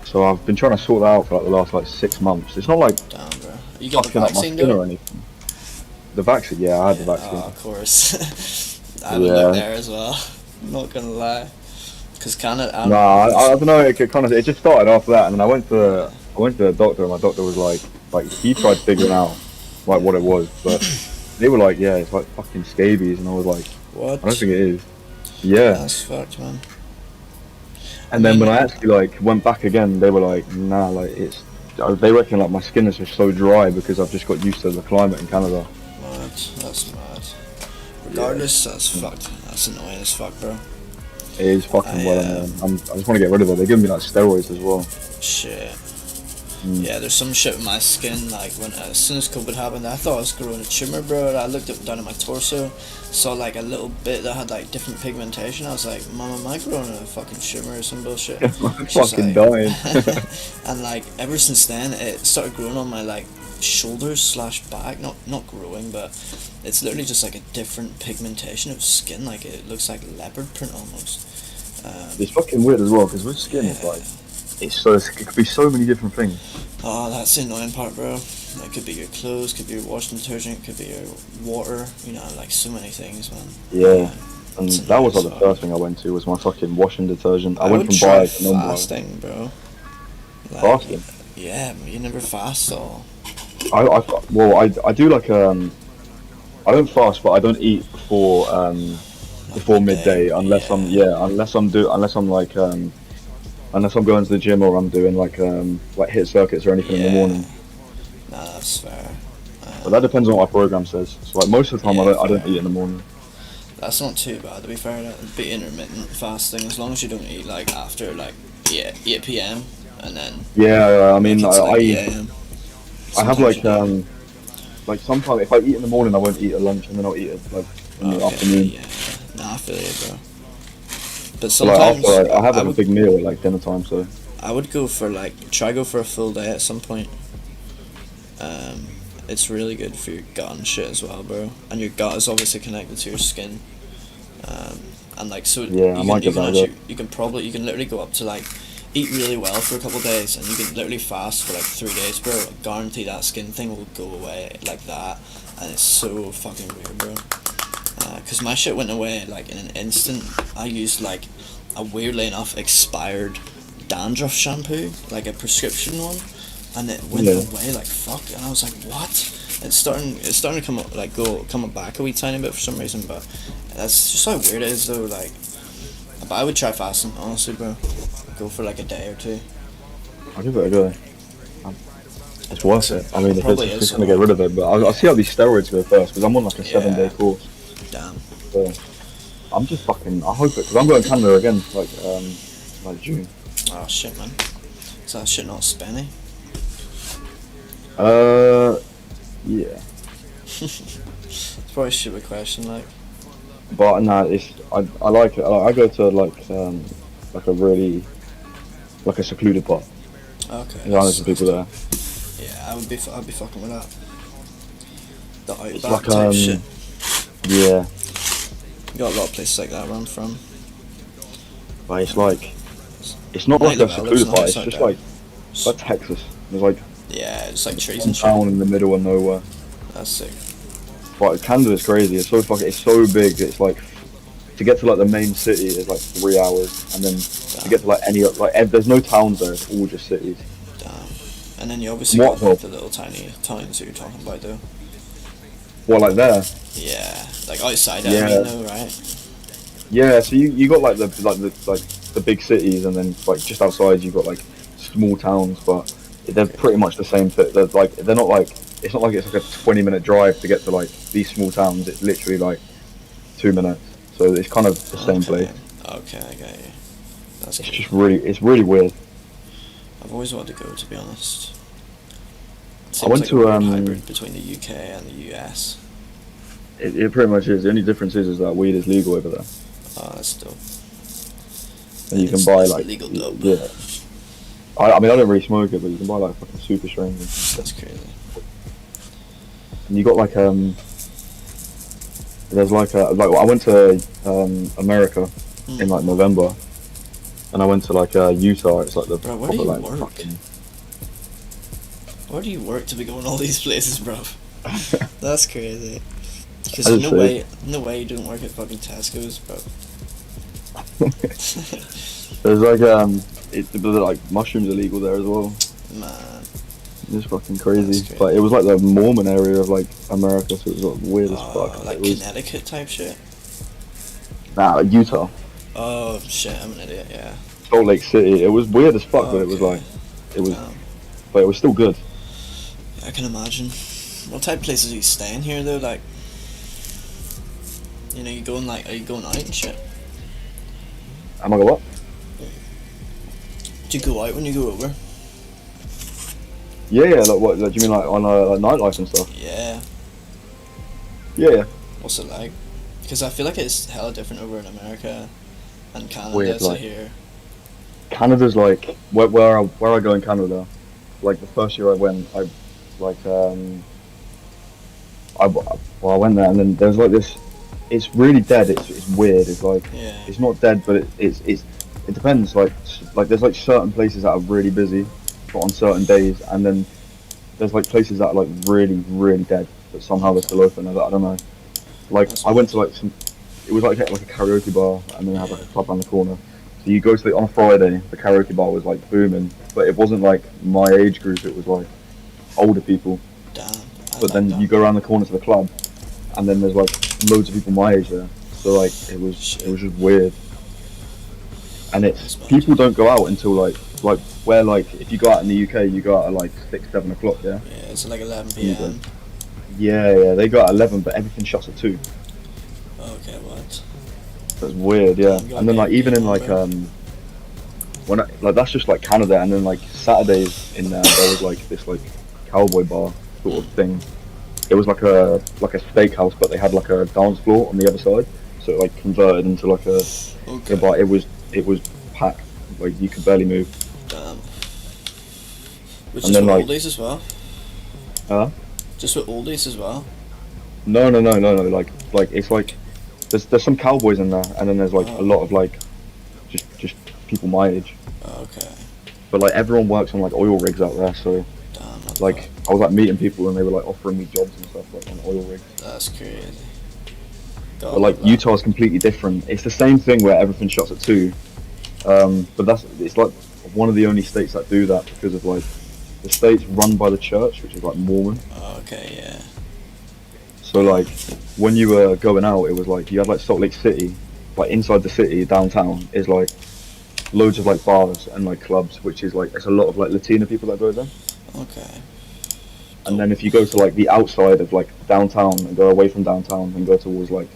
So I've been trying to sort that out for like the last like 6 months. It's not like Damn, bro. You got the fucking up my vaccine, skin though? or anything. The vaccine, yeah, I had the vaccine. Oh, of course. I would Yeah. look there as well. I'm not gonna lie. Cause Canada. Nah, I don't know. It kind of it just started after that, and then I went to the doctor, and my doctor was like he tried figuring out like what it was, but they were like, yeah, it's like fucking scabies, and I was like, What? I don't think it is. Yeah. That's fucked, man. And then when I actually like went back again, they were like, nah, like it's. They reckon like my skin is just so dry because I've just got used to the climate in Canada. Mad. That's mad. Regardless, that's fucked. That's annoying as fuck, bro. It is fucking well, man. I just want to get rid of it. They're giving me like steroids as well. Shit. Yeah, there's some shit with my skin. Like when as soon as COVID happened, I thought I was growing a tumor, bro. And I looked up down at my torso, saw like a little bit that had like different pigmentation. I was like, Mom, am I growing a fucking tumor or some bullshit? I'm She's fucking like- dying. And like ever since then, it started growing on my like shoulders / back. Not growing, but it's literally just like a different pigmentation of skin. Like it looks like leopard print almost. It's fucking weird as well because with skin, it's like it could be so many different things. Oh, that's the annoying part, bro. It could be your clothes, could be your washing detergent, could be your water. You know, like so many things, man. Yeah. And It's that was like the annoying as first thing I went to was my fucking washing detergent. I I went would from try Bayer to non-Bayer. fasting, bro. Like, Fasting? Yeah, but you never fast or. I do like I don't fast, but I don't eat before midday unless I'm going to the gym or I'm doing like hit circuits or anything in the morning. Nah, that's fair. But that depends on what my program says. So like most of the time I don't eat in the morning. That's not too bad, to be fair. That'd be intermittent fasting as long as you don't eat like after like 8 p.m. and then. Yeah, I mean it's like 8 I a.m. have Sometimes you like sometimes if I eat in the morning I won't eat at lunch and then I'll eat it like in the afternoon. Yeah. Nah, I feel you, bro. But So like sometimes after I have I a would, big meal at like dinner time, so I would go for go for a full day at some point. It's really good for your gut and shit as well, bro. And your gut is obviously connected to your skin. And like so Yeah, I might give that a go. you can literally go up to like eat really well for a couple of days and you can literally fast for like 3 days, bro. I guarantee that skin thing will go away like that, and it's so fucking weird, bro. Cause my shit went away like in an instant. I used like a weirdly enough expired dandruff shampoo, like a prescription one, and it went away like fuck. And I was like, what? It's starting to come up come back a wee tiny bit for some reason, but that's just how weird it is though. Like, but I would try fasting, honestly, bro. Go for like a day or two. I'll give it a go. It's worth it. I mean, if Probably it's is, just gonna get rid of it, but I'll see how these steroids go first because I'm on like a Yeah. 7-day course. Damn. So I'm just fucking. I hope it because I'm going to Canada again, like June. Oh shit, man. Is that shit not Spenny? Yeah. It's probably a stupid question, like. But no, I like it. I go to like a really like a secluded part. Okay. There's some people there. Yeah, I'd be fucking with that. The It's outback like type shit. yeah, You got a lot of places like that where I'm from. but it's like it's not like Night a Vale, secluded part. It's nice just out like it's like Texas. There's like Yeah, it's like trees some and shit. town in the middle of nowhere. That's sick. But Canada's crazy. It's so big. It's like to get to like the main city is like 3 hours, and then to get to like there's no towns there. It's all just cities. Damn. And then you obviously What got like, though? the little tiny towns that you're talking about though. Well, like there. Yeah, like outside Yeah. I mean though, right? Yeah. So you got like the big cities, and then like just outside you got like small towns, but they're pretty much the same. They're not like it's not like it's like a 20-minute drive to get to like these small towns. It's literally like 2 minutes. So it's kind of the same place. Okay, I get you. That's It's good. just it's really weird. I've always wanted to go, to be honest. It I seems went like to, a weird hybrid between the UK and the US. It pretty much is. The only difference is that weed is legal over there, Oh, that's dope. and you can It's- buy it's like legal dope. yeah. I mean I don't really smoke it, but you can buy like fucking super strains. That's crazy. And you got like there's like I went to America in like November, and I went to like Utah. It's like the Bro, where do proper you like work? fucking. Where do you work to be going all these places, bro? That's crazy. Because I no just say- way you don't work at fucking Tesco's, bro. There's like like mushrooms are legal there as well. Man. It's fucking crazy. That's But it was like the Mormon area of like America, so it was like weird as fuck. Like It was, Connecticut type shit. nah, Utah, Oh shit, I'm an idiot. Yeah. Salt Lake City. It was weird as fuck, but it was Okay. like it was, Damn. but it was still good. I can imagine. What type of places are you staying here though? Like, you know, are you going out and shit? Am I what? Do you go out when you go over? Yeah, like what? Like, do you mean like on like nightlife and stuff? Yeah. Yeah. What's it like? Because I feel like it's hella different over in America and Canada. Weird, to like- here. Canada's like where I go in Canada. Like the first year I went, I went there, and then there's like this. It's really dead. It's weird. It's like Yeah. it's not dead, but it depends. Like there's like certain places that are really busy, but on certain days, and then there's like places that are like really dead, but somehow they're still open. I don't know. Like That's I went to like it was like a karaoke bar, and then they had like a club around the corner. So you go to on a Friday, the karaoke bar was like booming, but it wasn't like my age group. It was like older people. Damn. But then you go around the corner to the club, and then there's like loads of people my age there. So like it was just weird. And it's people don't go out until like where like if you go out in the UK, you go out at like 6-7 o'clock. Yeah. Yeah, it's like 11 You p.m. Yeah. They go out at 11, but everything shuts at 2. Okay, what? That's weird. Yeah. You gotta And then like get even in like over. when like that's just like Canada, and then like Saturdays in there was like this like cowboy bar sort of thing. It was like a steakhouse, but they had like a dance floor on the other side, so it like converted into like a Okay. bar. It was packed, like you could barely move. Damn. Which And is then, for like- oldies as well? Huh? Just with oldies as well? No. Like it's like there's some cowboys in there, and then there's like a lot of like just people my age. Okay. But like everyone works on like oil rigs out there, so Damn, that's like I was like meeting people, and they were like offering me jobs and stuff like on oil rigs. That's crazy. But like Utah's completely different. It's the same thing where everything shuts at 2. But it's like one of the only states that do that because of like the state's run by the church, which is like Mormon. Okay, yeah. So like when you were going out, it was like you had like Salt Lake City, like inside the city, downtown is like loads of like bars and like clubs, which is like there's a lot of like Latina people that go there. Okay. And then if you go to like the outside of like downtown and go away from downtown and go towards like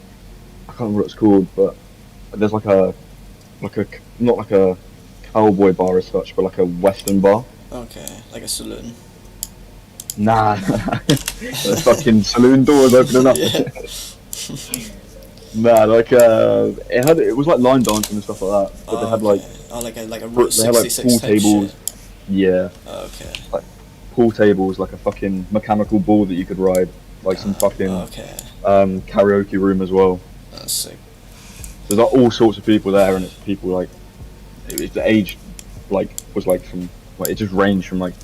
can't remember what it's called, but there's like a not like a cowboy bar as such, but like a western bar. Okay, like a saloon. Nah, the fucking saloon doors opening up. Yeah. Nah, like it was like line dancing and stuff like that, but they had like like a Route they had like 66 pool type tables. shit. Yeah, Okay. pool tables, like a fucking mechanical ball that you could ride, like some fucking Okay. karaoke room as well. That's sick. There's like all sorts of people there, and it's people like the age like was like from like it just ranged from like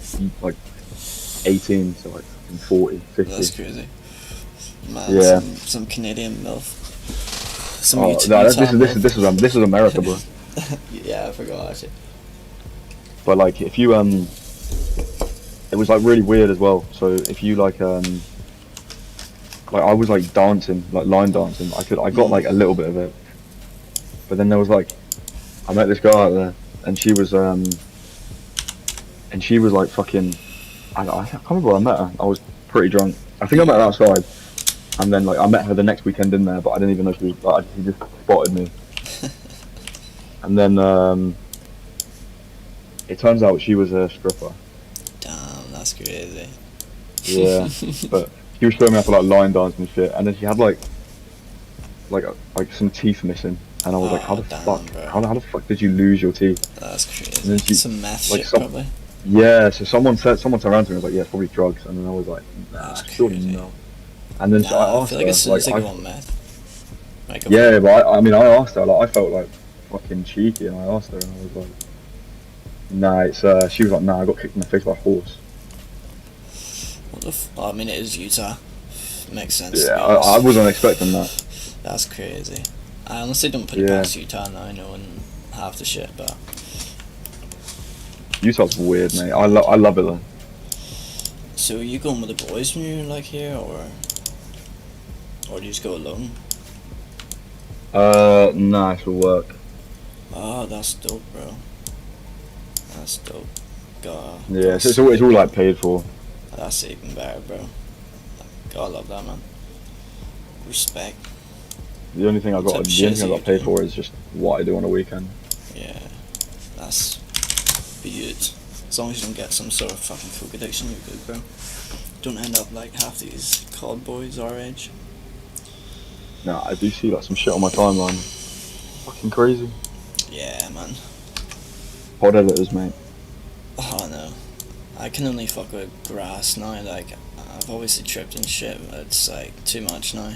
18 to like 40, 50. That's crazy. Man, Yeah. some Canadian MILF. Some Oh, Utah no, this MILF. is America, bro. Yeah, I forgot actually. But like if you it was like really weird as well. So if you like I was like dancing, like line dancing. I got like a little bit of it, but then there was like I met this girl out there, and she was like fucking. I can't remember where I met her. I was pretty drunk. I think I met her outside, and then like I met her the next weekend in there, but I didn't even know she was. Like, she just spotted me, and then it turns out she was a stripper. Damn, that's crazy. Yeah, but she was showing me how to like line dance and shit, and then she had like some teeth missing, and I was like, how the Oh, damn, fuck? bro. How the fuck did you lose your teeth? That's crazy. And then she- Some meth like shit, some- probably. Yeah, so someone turned around to me and was like, yeah, it's probably drugs, and then I was like, nah, That's surely crazy. no. And then so Nah, I I asked feel her, like as soon as like, they go on meth. Like, yeah, but I mean, I asked her, like, I felt like fucking cheeky, and I asked her, and I was like, nah, it's she was like, nah, I got kicked in the face by a horse. What the I mean, it is Utah. Makes sense. to Yeah, be I honest. wasn't expecting that. That's crazy. I honestly don't put it Yeah. past Utah now, knowing half the shit, but Utah's weird, mate. I love it though. so are you going with the boys when you're like here, or do you just go alone? Nah, it will work. Oh, that's dope, bro. That's dope. God. Yeah, so it's all like paid for. That's even better, bro. God, I love that, man. Respect. The only thing I What got, type of the shit only is thing I it got paid you're for is just what I do on a weekend. Yeah. That's beaut. As long as you don't get some sort of fucking coke addiction, you're good, bro. Don't end up like half these COD boys our age. Nah, I do see like some shit on my timeline. Fucking crazy. Yeah, man. Pod editors, mate. Oh no. I can only fuck with grass now, like, I've obviously tripped and shit, but it's like too much now.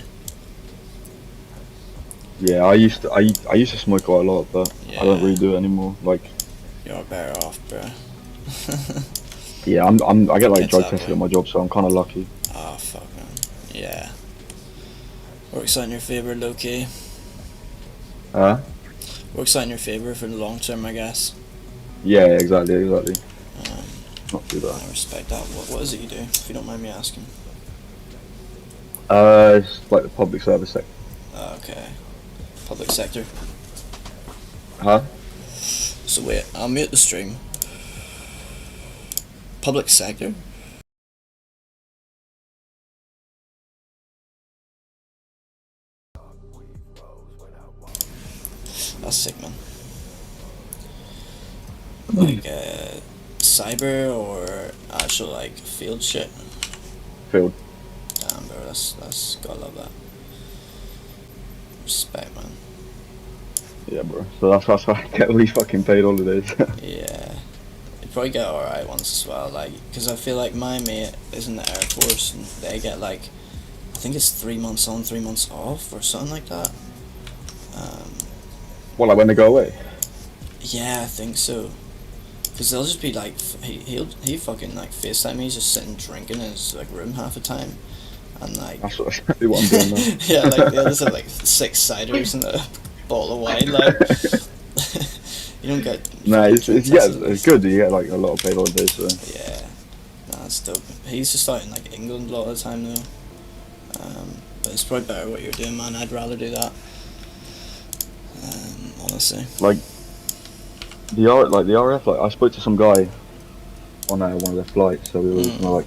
Yeah, I used to smoke quite a lot, but I don't Yeah. really do it anymore. Like, You're better off, bro. yeah, I get like Gets drug that tested way. at my job, so I'm kind of lucky. Oh, fuck, man. Yeah. Works out in your favour, low key. Works out in your favour for the long term, I guess. Yeah, exactly. Um, Not too bad. I respect that. What is it you do, if you don't mind me asking? It's like the public service sector. Okay. Public sector. Huh? So wait, I'll mute the stream. Public sector? That's sick, man. Like, cyber or actual, like, field shit? Field. Damn, bro, that's, gotta love that. Respect, man. Yeah, bro. So that's why I get all these fucking paid holidays. Yeah. You probably get alright ones as well, like, because I feel like my mate is in the Air Force and they get, like, I think it's 3 months on, 3 months off or something like that. Well, like when they go away. Yeah, I think so. Because they'll just be like, he fucking like FaceTime me, he's just sitting drinking in his like room half the time. And like, That's exactly what I'm doing now. yeah, like they just have like 6 ciders and a bottle of wine, like. You don't get. Nah, it's good that you get like a lot of paid holidays. So. Yeah, nah, it's dope. He's just out in like England a lot of the time though. But it's probably better what you're doing, man. I'd rather do that. Honestly. Like the RF, like I spoke to some guy on one of their flights, so we were like,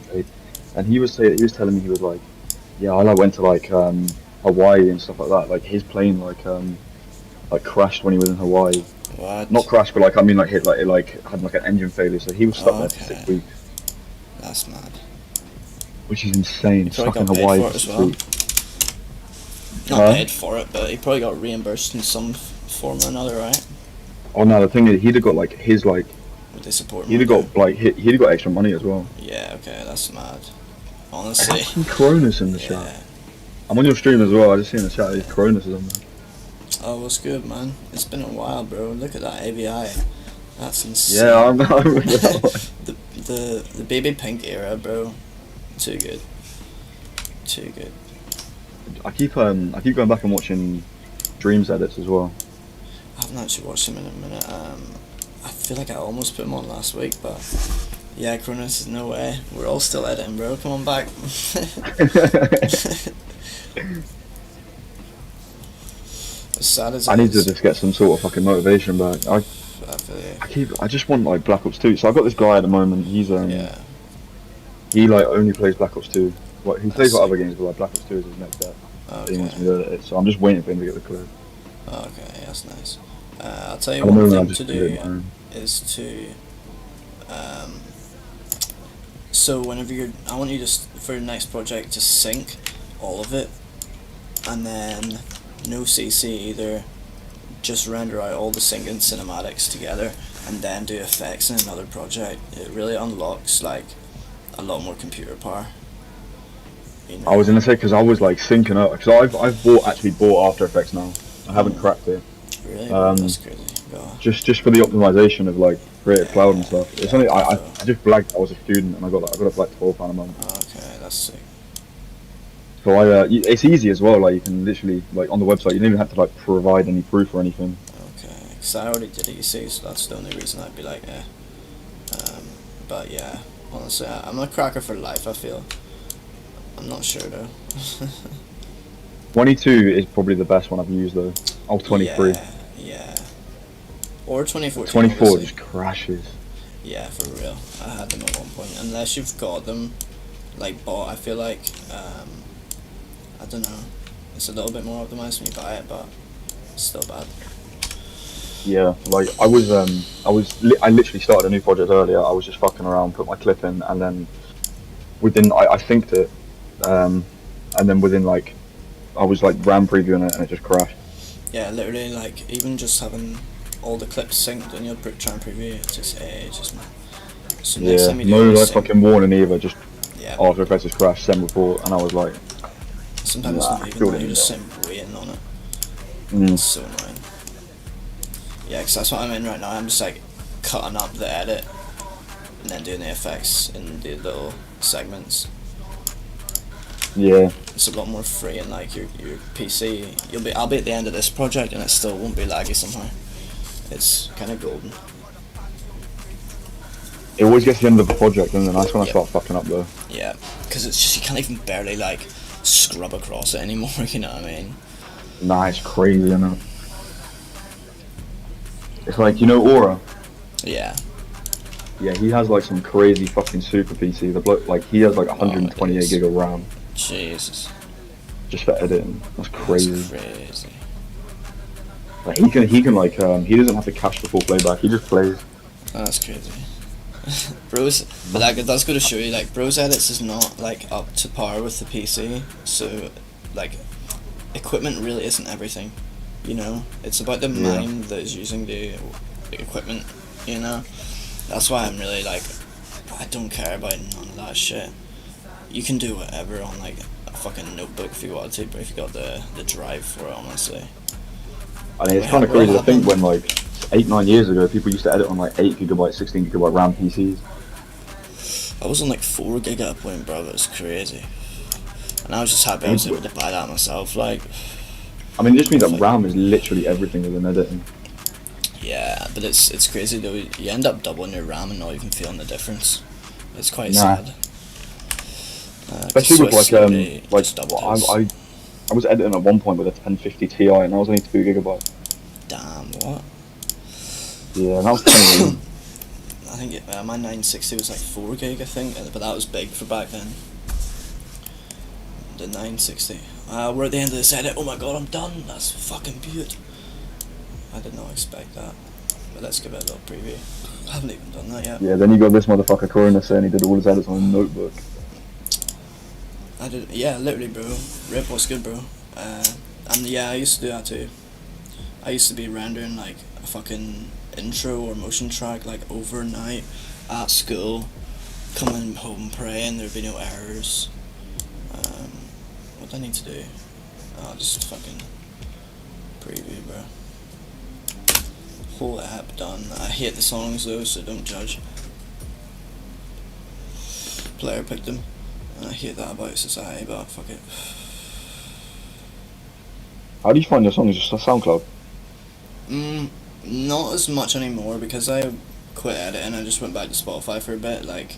and he was telling me, he was like, yeah, I like went to like Hawaii and stuff like that. Like his plane like crashed when he was in Hawaii. What? Not crashed, but like I mean like hit like it like had like an engine failure, so he was stuck there for 6 Okay. weeks, That's mad. which is insane. He probably Stuck in got paid Hawaii for it for as 6 well. weeks. Not Huh? paid for it, but he probably got reimbursed in some form or another, right? Oh no, the thing is he'd have got like his like Would they support him? he'd have got like he'd have got extra money as well. Yeah, okay, that's mad. I Honestly. got some Cronus in the Yeah. chat. I'm on your stream as well. I just seen in the chat his Cronus is on there. Oh, what's good, man? It's been a while, bro. Look at that AVI. That's insane. Yeah, I remember that one. The baby pink era, bro. Too good. Too good. I keep going back and watching Dreams edits as well. I haven't actually watched him in a minute. I feel like I almost put him on last week, but yeah, Cronus is no way. We're all still editing, bro. Come on back. As sad as I it need to is, just get some sort of fucking motivation back. I feel you. I just want like Black Ops 2. So I've got this guy at the moment. He's Yeah. he like only plays Black Ops 2. Like he plays see. like other games, but like Black Ops 2 is his next step. He wants me Okay. to edit it, so I'm just waiting for him to get the clear. Okay, that's nice. I'll tell you At the one moment, I'm thing just to doing do it, man. is to so whenever you're, I want you to for your next project to sync all of it, and then no CC either. Just render out all the syncing cinematics together, and then do effects in another project. It really unlocks like a lot more computer power. You know? I was gonna say because I was like syncing up because I've actually bought After Effects now. I haven't cracked it. Really, That's crazy. God. Just for the optimization of like Creative Yeah, Cloud and stuff. It's yeah, only I I know. just blagged I was a student and I got it for like £12 a month. Okay, that's sick. So it's easy as well. Like you can literally like on the website you don't even have to like provide any proof or anything. Okay, because I already did it, you see, so that's the only reason I'd be like, eh. But yeah, honestly, I'm a cracker for life, I feel. I'm not sure though. 22 is probably the best one I've used though. Oh, 23. Yeah. Or 2014. 24 obviously. just crashes. Yeah, for real. I had them at one point. Unless you've got them, like, bought, I feel like, I don't know. It's a little bit more optimized when you buy it, but it's still bad. Yeah, like I literally started a new project earlier. I was just fucking around, put my clip in, and then I synced it, and then within like, I was like RAM previewing it and it just crashed. Yeah, literally, like, even just having all the clips synced and you'll try and preview it, takes ages, man. So next Yeah, time you do no it, like sync- fucking warning either. Just yeah, After Effects has crashed, send report, and I was like, sometimes it's nah, not even feel that, it you're in just there. simply waiting on it. mm. It's so annoying. Yeah, because that's what I'm in right now. I'm just like cutting up the edit and then doing the effects in the little segments. Yeah, It's a lot more free, and like your PC, I'll be at the end of this project and it still won't be laggy somehow. It's kind of golden. it always gets to the end of the project, and then that's when I Yeah. start fucking up though. Yeah, because it's just you can't even barely like scrub across it anymore. You know what I mean? Nah, it's crazy, you know. It's like, you know, Aura. Yeah. Yeah, he has like some crazy fucking super PC. The bloke, like, he has like 128 days. gig of RAM Jesus. just for editing. That's crazy. That's crazy. Like, he can like, he doesn't have to cache the full playback. He just plays. That's crazy. Bros, but that's going to show you, like, Bros Edits is not, like, up to par with the PC, so, like, equipment really isn't everything, you know? It's about the Yeah. mind that is using the equipment, you know? That's why I'm really, like, I don't care about none of that shit. You can do whatever on, like, a fucking notebook if you want to, but if you got the drive for it, honestly. I mean, it's Yeah, kind of what crazy to think happened? when like 8-9 years ago, people used to edit on like 8 gigabyte, 16 gigabyte RAM PCs. I was on, like, 4 gig at a point, bro, it was crazy. And I was just happy I was able to buy that myself, like... I mean, it just means that Like- RAM is literally everything within editing. Yeah, but it's crazy though. You end up doubling your RAM and not even feeling the difference. It's quite Nah. sad. 'Cause Especially with Swiss like literally just doubled his. I was editing at one point with a 1050 Ti and I was only 2 gigabyte. Damn, what? Yeah, and that was kind of I think my 960 was like 4 gig, I think, but that was big for back then. The 960. We're at the end of this edit. Oh my god, I'm done. That's fucking beaut. I did not expect that. But let's give it a little preview. I haven't even done that yet. Yeah, then you got this motherfucker Corona saying he did all his edits on a notebook. I did, yeah, literally, bro. Rip was good, bro. And yeah, I used to do that too. I used to be rendering like a fucking intro or motion track like overnight at school, coming home praying there'd be no errors. What do I need to do? I'll just fucking preview, bro. Whole app done. I hate the songs though, so don't judge. Player picked them. And I hate that about society, but fuck it. How do you find your songs? Just on SoundCloud? Not as much anymore because I quit editing. I just went back to Spotify for a bit. Like,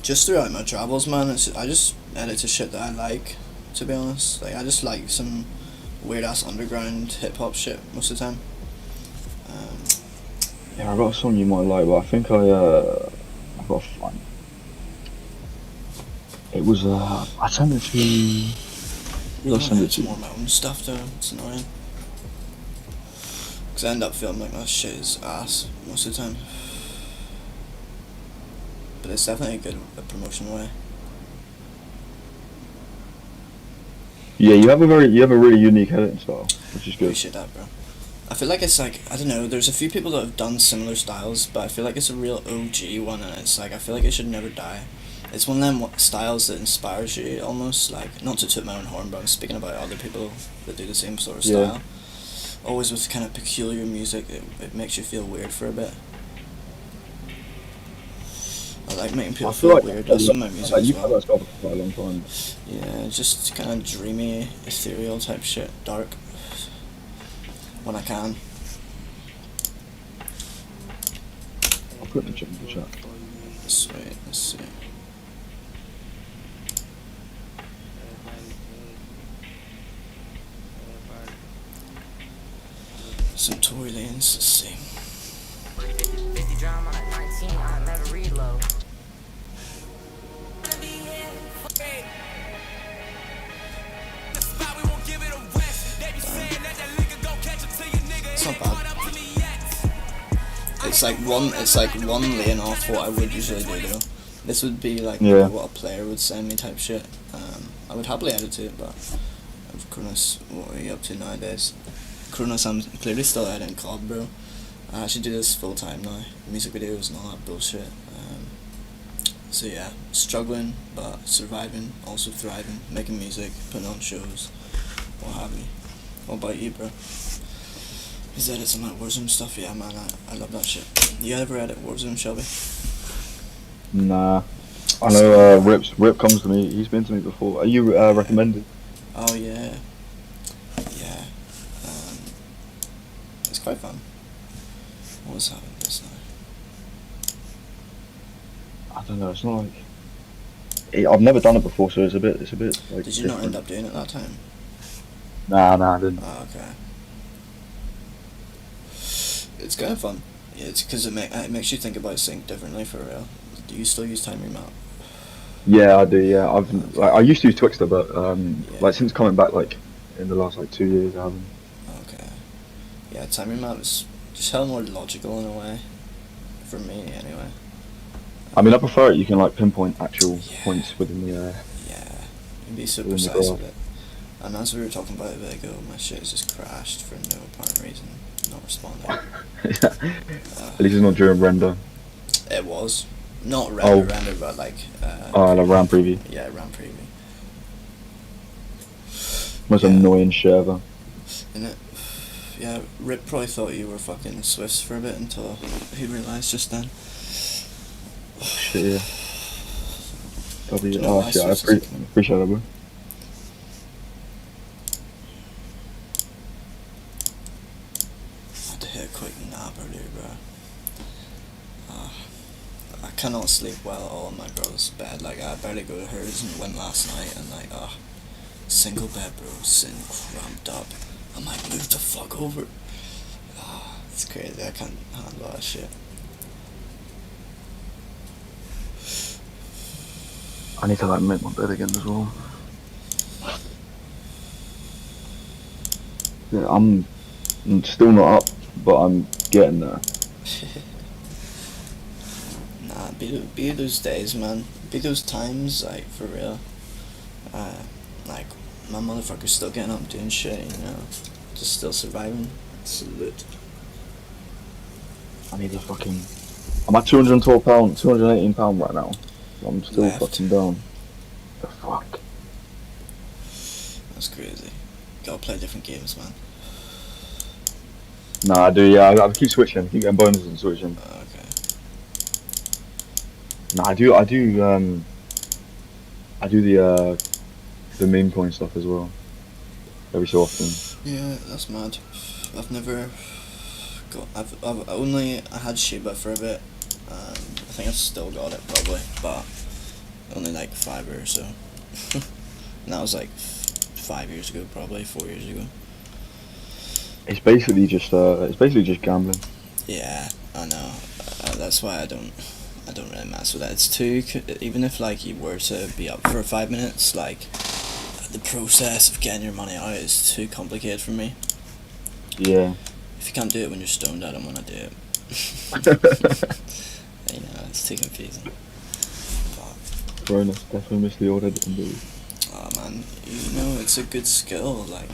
just throughout my travels, man. I just edit to shit that I like. To be honest, like I just like some weird ass underground hip hop shit most of the time. Yeah, I got a song you might like, but I think I got fun. It was I sent it to. Who did I send it to? More of my own stuff though. It's annoying. Cause I end up feeling like my shit is ass most of the time. But it's definitely a promotion way. Yeah, you have a really unique editing style, which is good. Appreciate that, bro. I feel like it's like, I don't know, there's a few people that have done similar styles, but I feel like it's a real OG one, and it's like, I feel like it should never die. It's one of them styles that inspires you, almost, like, not to toot my own horn, but I'm speaking about other people that do the same sort of style. Yeah. Always with kind of peculiar music, it makes you feel weird for a bit. I like making people feel like weird, that's some of my music as you've had well. that style for quite a long time. Yeah, just kind of dreamy, ethereal type shit, dark. When I can. I'll put the in the chat. Sweet, let's see. Some Tory Lanez, let's see. 50 drama at 19, I never reload. It's not bad. It's like one lane off what I would usually do though. This would be like Yeah. what a player would send me type shit. I would happily edit it, but Cronus, what are you up to nowadays? Cronus, I'm clearly still editing COD, bro. I actually do this full time now. Music videos and all that bullshit. So yeah, struggling but surviving, also thriving, making music, putting on shows, what have you. What about you, bro? His edits on that Warzone stuff, yeah man, I love that shit. You ever edit Warzone, Shelby? Nah. I know Rip comes to me, he's been to me before. Are you recommended? Oh yeah. Yeah. It's quite fun. What was happening this now? I don't know, it's not like... I've never done it before, so it's a bit like... Did you not end up doing it that time? Nah, I didn't. Oh, okay. It's kind of fun. Yeah, it's because it makes you think about sync differently for real. Do you still use time remap? Yeah, I do. Yeah, I used to use Twixtor, but Yeah. like since coming back, like in the last like 2 years, I haven't. Okay. Yeah, time remap is just hell more logical in a way. For me, anyway. I mean, I prefer it. You can like pinpoint actual Yeah. points within the. Yeah. You can be so Within the precise graph. with it. And as we were talking about a bit ago, my shit has just crashed for no apparent reason. Not responding. At least it's not during render. It was. Not Oh. render, but like... Like round preview. Yeah, round preview. Most Yeah. annoying shit ever. Innit? Yeah, Rip probably thought you were fucking Swifts for a bit until he realised just then. Shit, yeah. Do you know why Shit, I Swifts is like- appreciate that, bro. I had to hit a quick nap earlier, bro. I cannot sleep well at all in my girl's bed. Like, I barely go to hers and went last night, and like, single bed, bro, sitting cramped up. I'm like, move the fuck over. It's crazy. I can't handle that shit. I need to like make my bed again as well. Yeah, I'm still not up, but I'm getting there. Nah, be those days, man. Be those times, like, for real. Like, my motherfucker's still getting up doing shit, you know? Just still surviving. Salute. I need a fucking. I'm at 212 pound, 218 pound right now. I'm still Left. fucking down. The fuck. That's crazy. Gotta play different games, man. Nah, I do. Yeah, I keep switching. Keep getting bonuses and switching. Okay. Nah, I do. The main point stuff as well. Every so often. Yeah, that's mad. I've never got. I've only I had Shiba for a bit. I think I've still got it probably, but only like 5 or so. And that was like 5 years ago, probably 4 years ago. It's basically just gambling. Yeah, I know. That's why I don't really mess with that. It's too. Even if like you were to be up for 5 minutes, like the process of getting your money out is too complicated for me. Yeah. If you can't do it when you're stoned, I don't want to do it. You know, it's too confusing. But, Cronus, definitely miss the old editing dude. oh man, you know, it's a good skill. Like,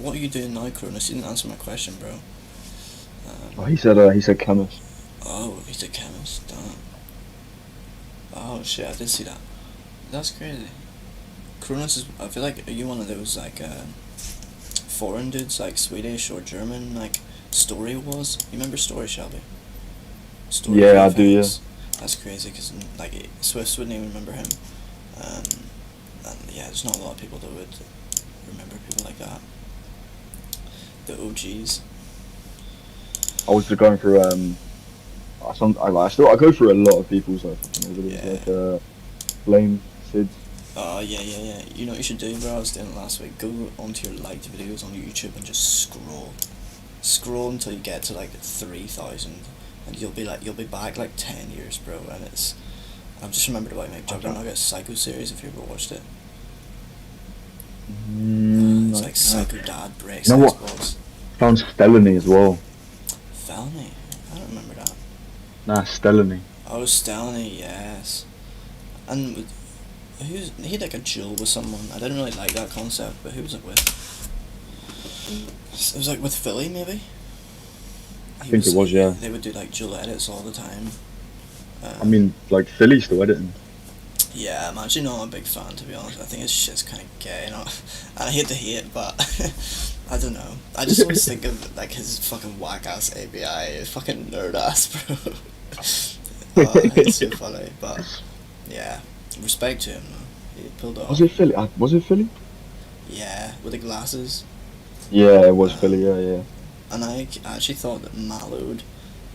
what are you doing now, Cronus? You didn't answer my question, bro. Oh, he said chemist. Oh, he's a chemist. Damn. Oh shit, I did see that. That's crazy. Cronus is. I feel like, are you one of those like foreign dudes, like Swedish or German, like Story was? You remember Story, Shelby? Story Yeah, I do, yeah. That's crazy because like Swifts wouldn't even remember him. And yeah, there's not a lot of people that would remember people like that. The OGs. I was going through I go through a lot of people's videos, Yeah. like Blame, Sid. Oh yeah. You know what you should do, bro? I was doing it last week. Go onto your liked videos on YouTube and just scroll until you get to like 3,000, and you'll be back like 10 years, bro. And I've just remembered about Make Juggernaut Psycho series. If you ever watched it, it's like Psycho Dad breaks You know what? Xbox. Found Stellany as well. Felony. I don't remember that. Nah, Stellany. Oh, Stellany, yes. And he had like a duel with someone. I didn't really like that concept, but who was it with? It was like with Philly, maybe? I think it was, yeah. They would do like dual edits all the time. I mean, like Philly's still editing. Yeah, I'm actually not a big fan, to be honest. I think his shit's kind of gay, and I hate to hate, but I don't know. I just always think of like his fucking whack ass ABI, his fucking nerd ass, bro. It's so funny, but yeah, respect to him. He pulled off. Was it Philly? Was it Philly? Yeah, with the glasses. Yeah, it was Philly. Yeah. And I actually thought that Mallowed,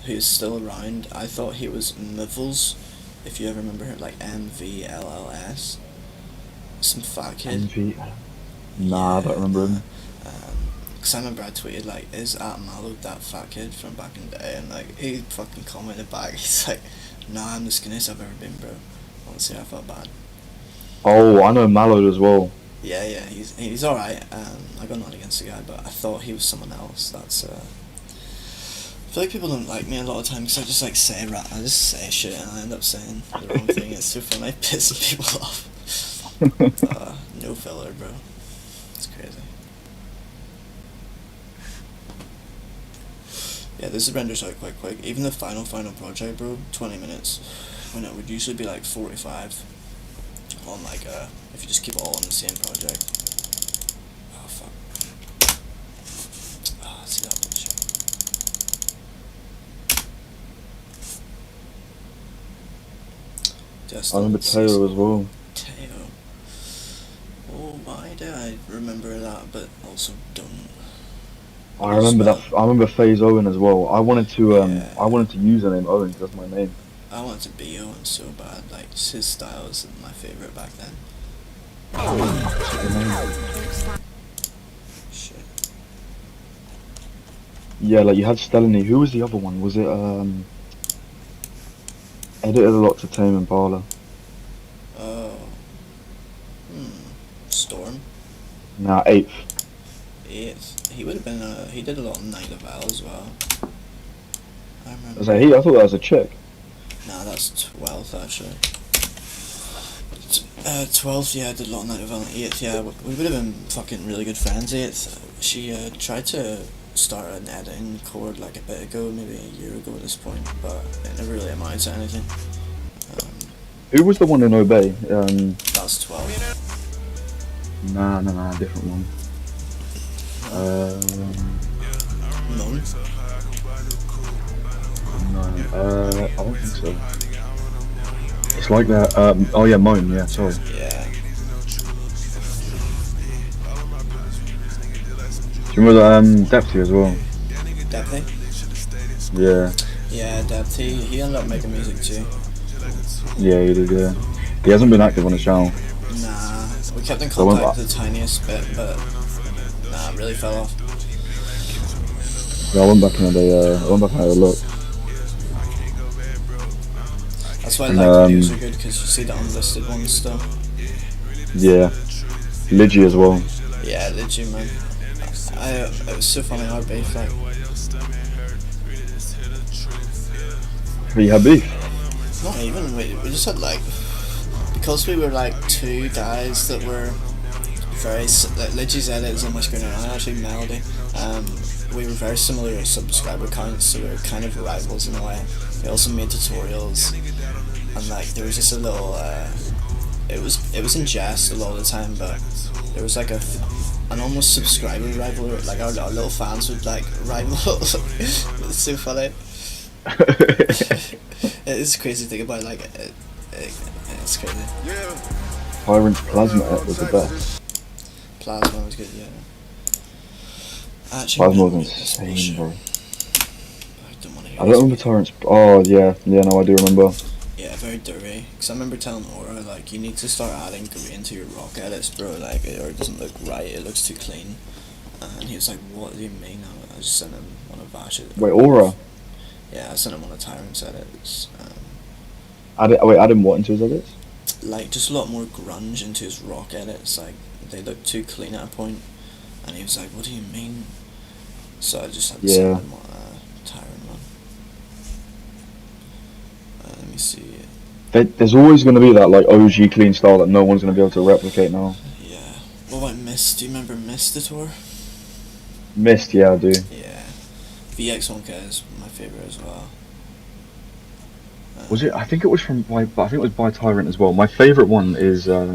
who's still around, I thought he was Mivels, if you ever remember her, like MVLLS. Some fat kid. MV. Nah, I don't remember him. Cause I remember I tweeted like, is at Mallowed that fat kid from back in the day, and like he fucking commented back. He's like, nah, I'm the skinniest I've ever been, bro. Honestly, I felt bad. Oh, I know Mallowed as well. Yeah, he's alright. I got nothing against the guy, but I thought he was someone else. That's I feel like people don't like me a lot of times because I just like I just say shit and I end up saying the wrong thing. It's so funny, pissing people off. No filler, bro. It's crazy. Yeah, this renders out quite quick. Even the final project, bro, 20 minutes, when it would usually be like 45. On like if you just keep it all on the same project. Oh fuck. Ah, see that bullshit. Just I remember Teo as well. Teo. Oh, why do I remember that, but also don't? I remember that. I remember FaZe Owen as well. I wanted to Yeah. I wanted to use the name Owen because that's my name. I wanted to be Owen so bad. Like his style was my favorite back then. Shit. Yeah, like you had Stellany. Who was the other one? Was it edited a lot to Tame Impala? Oh. Storm. Nah, 8th. 8th. he would have been he did a lot of Night of L as well. I I remember. was like, I thought that was a chick. Nah, that's 12th actually. 12th, yeah, I did a lot of Night of L. 8th, yeah, we would have been fucking really good friends. 8th, she tried to start an editing cord like a bit ago, maybe a year ago at this point, but it never really amounted to anything. Who was the one in Obey? That's 12. Nah, different one. Moan? No, I don't think so. It's like that. Oh yeah, Moan. Yeah, sorry. Yeah. Do you remember Depthy as well? Depthy? Yeah. Yeah, Depthy. He ended up making music too. Yeah, he did. Yeah. He hasn't been active on his channel. Nah, we kept in So I went contact back. the tiniest bit, but nah, really fell off. Yeah, I went back and had a look. That's why And, like videos are good, because you see the unlisted ones still. Yeah. Ligi as well. Yeah, legit man. It was so funny, our beef, like, But you had beef. not even, we just had like, because we were like two guys that were very, like, Ligi's edits on my screen and I actually Melody, we were very similar in subscriber counts, so we were kind of rivals in a way. We also made tutorials, and like there was just a little, it was in jest a lot of the time, but there was like an almost subscriber rivalry, like our little fans would like rival. It's so funny. It's crazy to think about, like, it's crazy. Tyrant's Plasma was the best. Plasma was good, yeah. Actually, Plasma was remember this insane, bullshit. bro. I don't want to hear I don't remember this. Tyrant's. Oh yeah, no, I do remember. Yeah, very dirty. Because I remember telling Aura, like, you need to start adding green to your rock edits, bro, like, or it doesn't look right, it looks too clean. And he was like, what do you mean? I just sent him one of Vash's. Wait, Aura. Yeah, I sent him one of Tyrant's edits. Add him what into his edits? Like, just a lot more grunge into his rock edits, like, they look too clean at a point. And he was like, what do you mean? So I just had to send him Tyrant one. Let me see. There's always going to be that like OG clean style that no one's going to be able to replicate now. Yeah. What about Mist? Do you remember Mist the tour? Mist, yeah, I do. Yeah. VX1K is my favourite as well. Was it? I think it was I think it was by Tyrant as well. My favourite one is Saw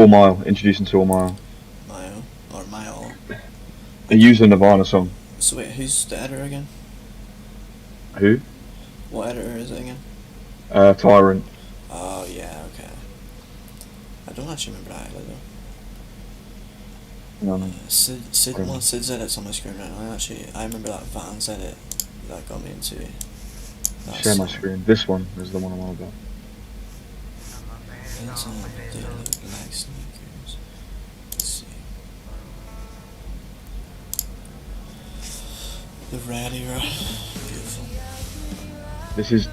Mile, introducing Saw Mile. Mayo or Mile. He used a Nirvana song. So wait, who's the editor again? Who? What editor is it again? Tyrant. Oh yeah, okay. I don't actually remember that either though. No. Sid's edit's on my screen right now. I remember that Vans edit that got me into that Share my song. screen. This one is the one I'm on about. It's they look like sneakers. Let's see. The red era. Beautiful. This is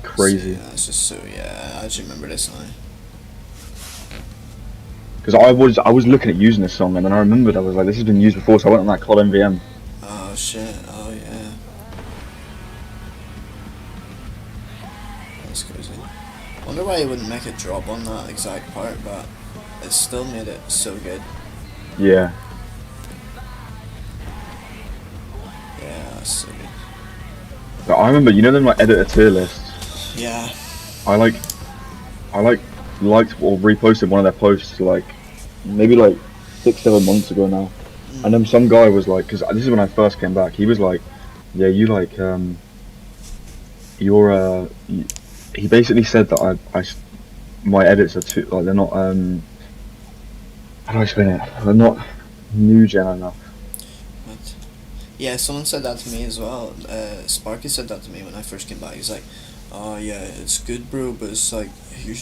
crazy. Yeah, it's just so, yeah, I actually remember this now. Because I was looking at using this song and then I remembered I was like, this has been used before, so I went on that COD MVM. Oh shit, oh yeah. That's crazy. Wonder why he wouldn't make a drop on that exact part, but it still made it so good. Yeah. Yeah, that's so good. But I remember, you know them like editor tier lists? Yeah. I liked or reposted one of their posts like maybe like 6-7 months ago now, and then some guy was like, because this is when I first came back, he was like, yeah, you like he basically said that my edits are too, like, they're not how do I explain it, they're not new gen enough. What? Yeah, someone said that to me as well. Sparky said that to me when I first came back. He's like, oh yeah, it's good bro, but it's like your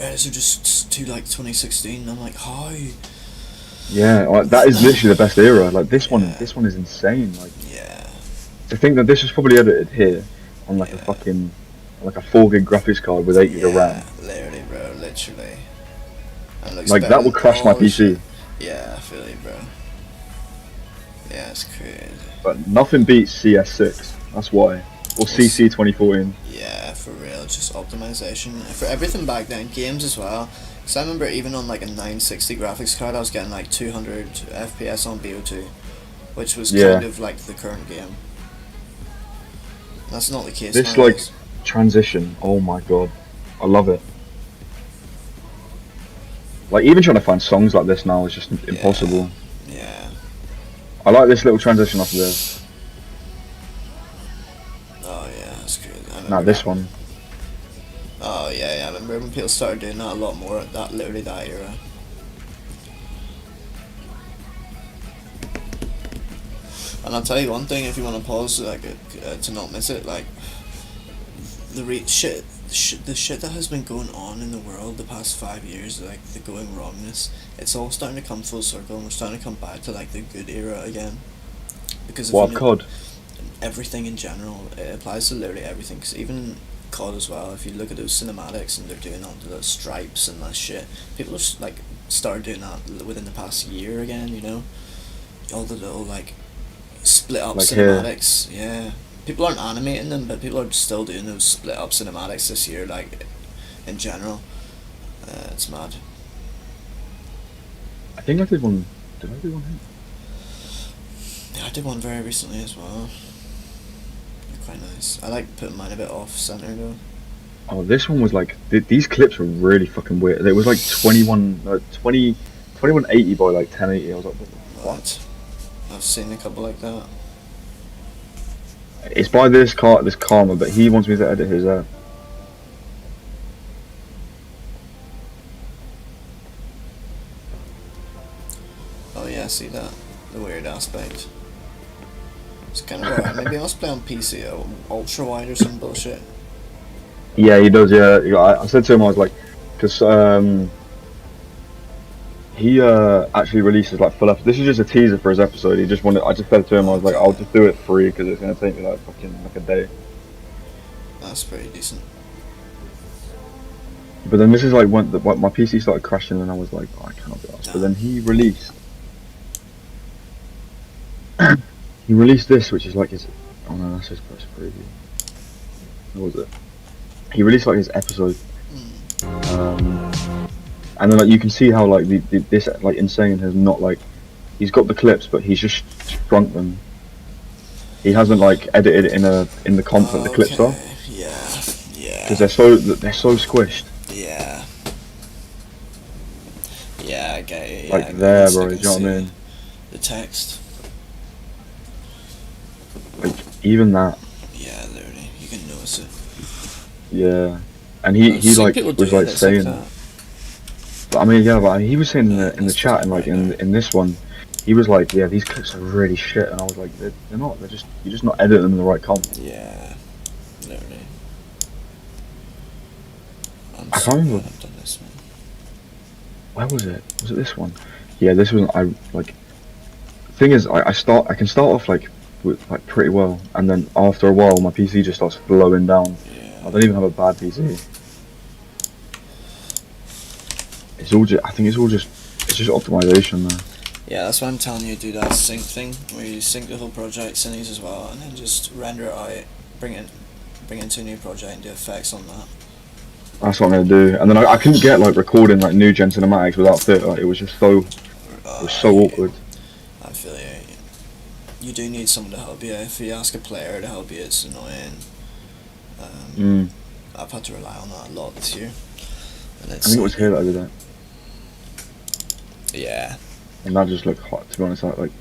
edits are just too like 2016. I'm like, how? Yeah, like, that is literally the best era. Like this one is insane. Like, yeah, to think that this was probably edited here on like a fucking like a 4 gig graphics card with 8 gig of RAM. literally bro, literally. And it looks Like better that would than crash my all the shit. PC. Yeah, I feel you, bro. Yeah, it's crazy. But nothing beats CS6. That's why. Or CC 2014. Yeah, for real, just optimization for everything back then. Games as well. Cause I remember even on like a 960 graphics card, I was getting like 200 FPS on BO2, which was Yeah. kind of like the current game. That's not the case This nowadays. like transition. Oh my god, I love it. Like even trying to find songs like this now is just impossible. Yeah. I like this little transition off of this. Oh yeah, that's good. I Nah, remember this that. one. Oh yeah, I remember when people started doing that a lot more at that literally that era. And I'll tell you one thing, if you want to pause like to not miss it, like the shit that has been going on in the world the past 5 years, like the going wrongness, it's all starting to come full circle, and we're starting to come back to like the good era again. Because if What you know, COD? everything in general, it applies to literally everything. Cause even COD as well, if you look at those cinematics and they're doing all the stripes and that shit, people have like started doing that within the past year again. You know, all the little like split up Like here. cinematics. Yeah, people aren't animating them, but people are still doing those split up cinematics this year. Like in general, it's mad. I think I did one. Did I do one here? Yeah, I did one very recently as well. They're quite nice. I like putting mine a bit off center though. Oh, this one was like these clips were really fucking weird. It was like 2180 by like 1080. I was like, what the fuck? What? I've seen a couple like that. It's by this Karma, but he wants me to edit his. Oh yeah, I see that. The weird aspect. It's kind of alright. Maybe I'll play on PC or ultra wide or some bullshit. Yeah, he does. Yeah, I said to him, I was like, because he actually releases like full episode. This is just a teaser for his episode. He just wanted. I just said to him, I was like, I'll just do it free because it's gonna take me like fucking like a day. That's pretty decent. But then this is like when my PC started crashing and I was like, oh, I cannot be asked. But then he released. He released this, which is like his. Oh no, that's his first preview. What was it? He released like his episode, and then like you can see how like this like Insane has not like he's got the clips, but he's just shrunk them. He hasn't like edited it in the comp that the clips are. Yeah. Because they're so squished. Yeah. Yeah, I get it. Yeah, Like I there, guess I bro. can Do you know what I see mean? The text. Like even that. Yeah, literally, you can notice it. Yeah, and he seen like people was doing like it, it's like saying. that. But I mean, yeah, but he was saying in the That's chat and like right in this one, he was like, yeah, these clips are really shit, and I was like, they're not. They're just you're just not editing them in the right comp. Yeah, literally. I can't remember. I've done this, man. Where was it? Was it this one? Yeah, this one. I like. Thing is, I can start off like with like pretty well, and then after a while, my PC just starts blowing down. Yeah. I don't even have a bad PC. It's all just. I think it's just optimization though. Yeah, that's why I'm telling you to do that sync thing, where you sync the whole project, settings as well, and then just render it out, bring it to a new project and do effects on that. That's what I'm gonna do. And then I couldn't get like recording like new gen cinematics without fit. Like it was just so. It was so awkward. I feel you. You do need someone to help you. If you ask a player to help you, it's annoying. I've had to rely on that a lot this year. And I it's think it was here that I did that. Yeah. And that just looked hot. To be honest, like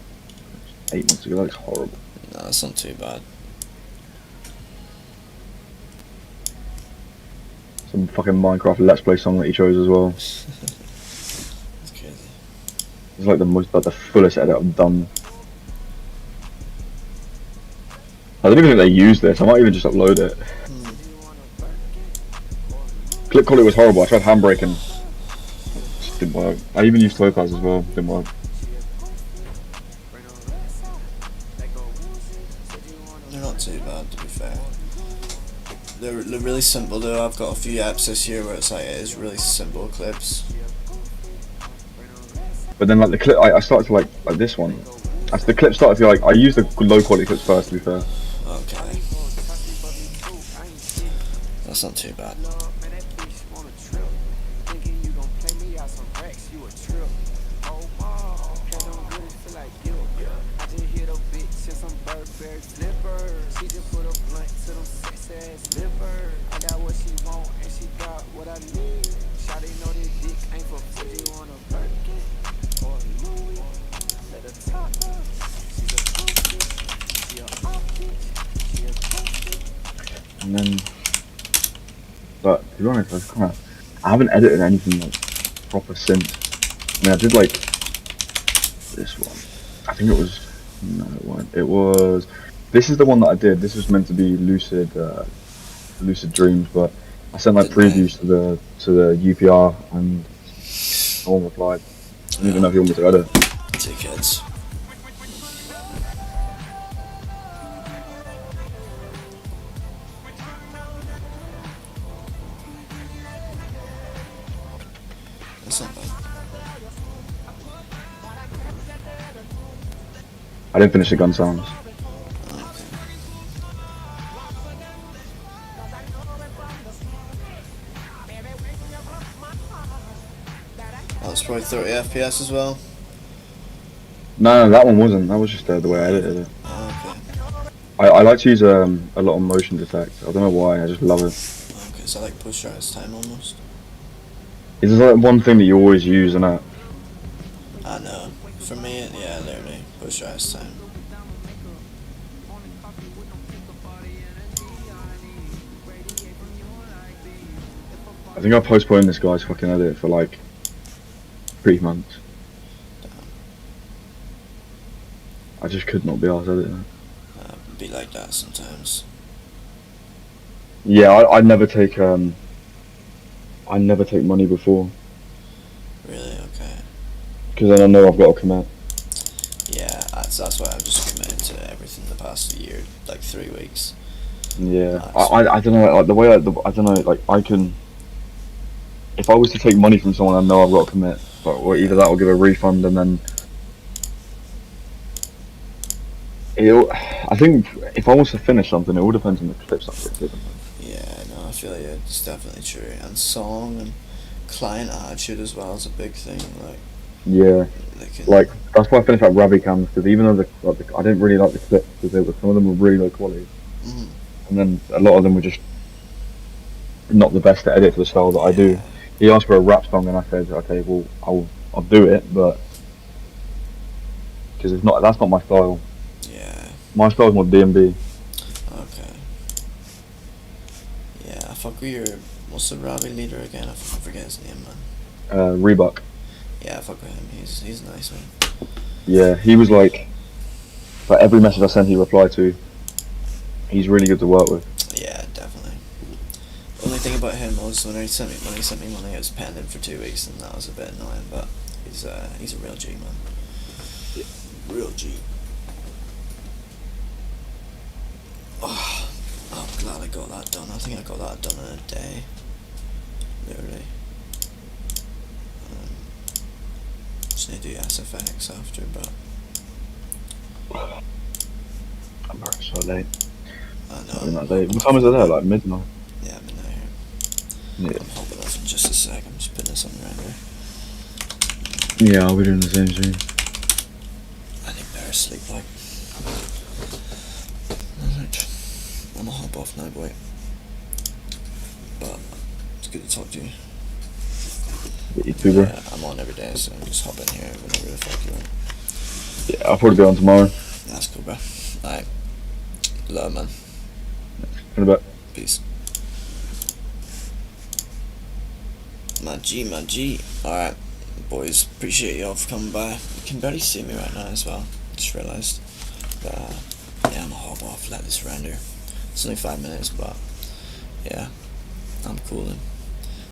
8 months ago, that looks horrible. No, that's not too bad. Some fucking Minecraft Let's Play song that he chose as well. It's crazy. It's like the fullest edit I've done. I don't even think they use this. I might even just upload it. Clip quality was horrible. I tried handbrake and it just didn't work. I even used Topaz as well. Didn't work. They're not too bad, to be fair. They're really simple though. I've got a few apps this year where it's like it is really simple clips. But then like the clip, I started to like this one. As the clip started to like, I used the low quality clips first, to be fair. Okay. That's not too bad. And then, but to be honest, I haven't edited anything like proper since. I mean, I did like this one. I think it was no, it wasn't. It was. This is the one that I did. This was meant to be lucid dreams, but I sent like previews to the UPR and no one replied. I don't even know if you want me to edit. Tickets. That's not bad. I didn't finish the gun sounds. Oh, it's probably 30 FPS as well. No, that one wasn't. That was just the way I edited it. Oh, I like to use a lot of motion detect. I don't know why. I just love it. okay. Okay, so like push your time almost. It's like one thing that you always use, and I know. For me, yeah, literally push your time. I think I postponed this guy's fucking edit for like 3 months. I just could not be arsed editing. Be like that sometimes. Yeah, I never take money before, Really? Okay. because then I know I've got to commit. Yeah, that's why I've just committed to everything the past year, like 3 weeks. Yeah, I don't know, like the way I don't know, like I can. If I was to take money from someone, I know I've got to commit. But or either that or give a refund, and then I think if I was to finish something, it all depends on the clips I'm given. Yeah, no, I feel you. It's definitely true. And song and client attitude as well is a big thing. Like, Yeah, they can, like that's why I finished like Ravi Cams, because even though I didn't really like the clips because some of them were really low quality, Mhm. and then a lot of them were just not the best to edit for the style that I do. He asked for a rap song, and I said, okay, well I'll do it, but because that's not my style. Yeah. My style is more D&B. Okay. Yeah, I fuck with your. What's the Ravi leader again? I forget his name, man. Reebok. Yeah, I fuck with him. He's nice, man. Yeah, he was like every message I sent, he replied to. He's really good to work with. Yeah, definitely. The only thing about him was when he sent me money, it was pending for 2 weeks, and that was a bit annoying. But he's a real G, man. Real G. Oh, I'm glad I got that done. I think I got that done in a day. Literally. Just need to do SFX after, but I'm very so late. I know. Not that late. What time is it there? Like midnight? Yeah, I'm in there. Yeah. I'm hopping off in just a sec. I'm just putting this on render. Yeah, I'll be doing the same thing. I need better sleep, like. Alright. I'm gonna hop off now, boy. But it's good to talk to you. You too, bro. Yeah, I'm on every day, so just hop in here whenever the fuck you want. Yeah, I'll probably be on tomorrow. That's cool, bro. Alright. Love, man. In a bit. Peace. My G. Alright, boys. Appreciate y'all for coming by. You can barely see me right now as well. Just realised. But, yeah, I'm gonna hop off, let this render. It's only 5 minutes, but, yeah. I'm cooling.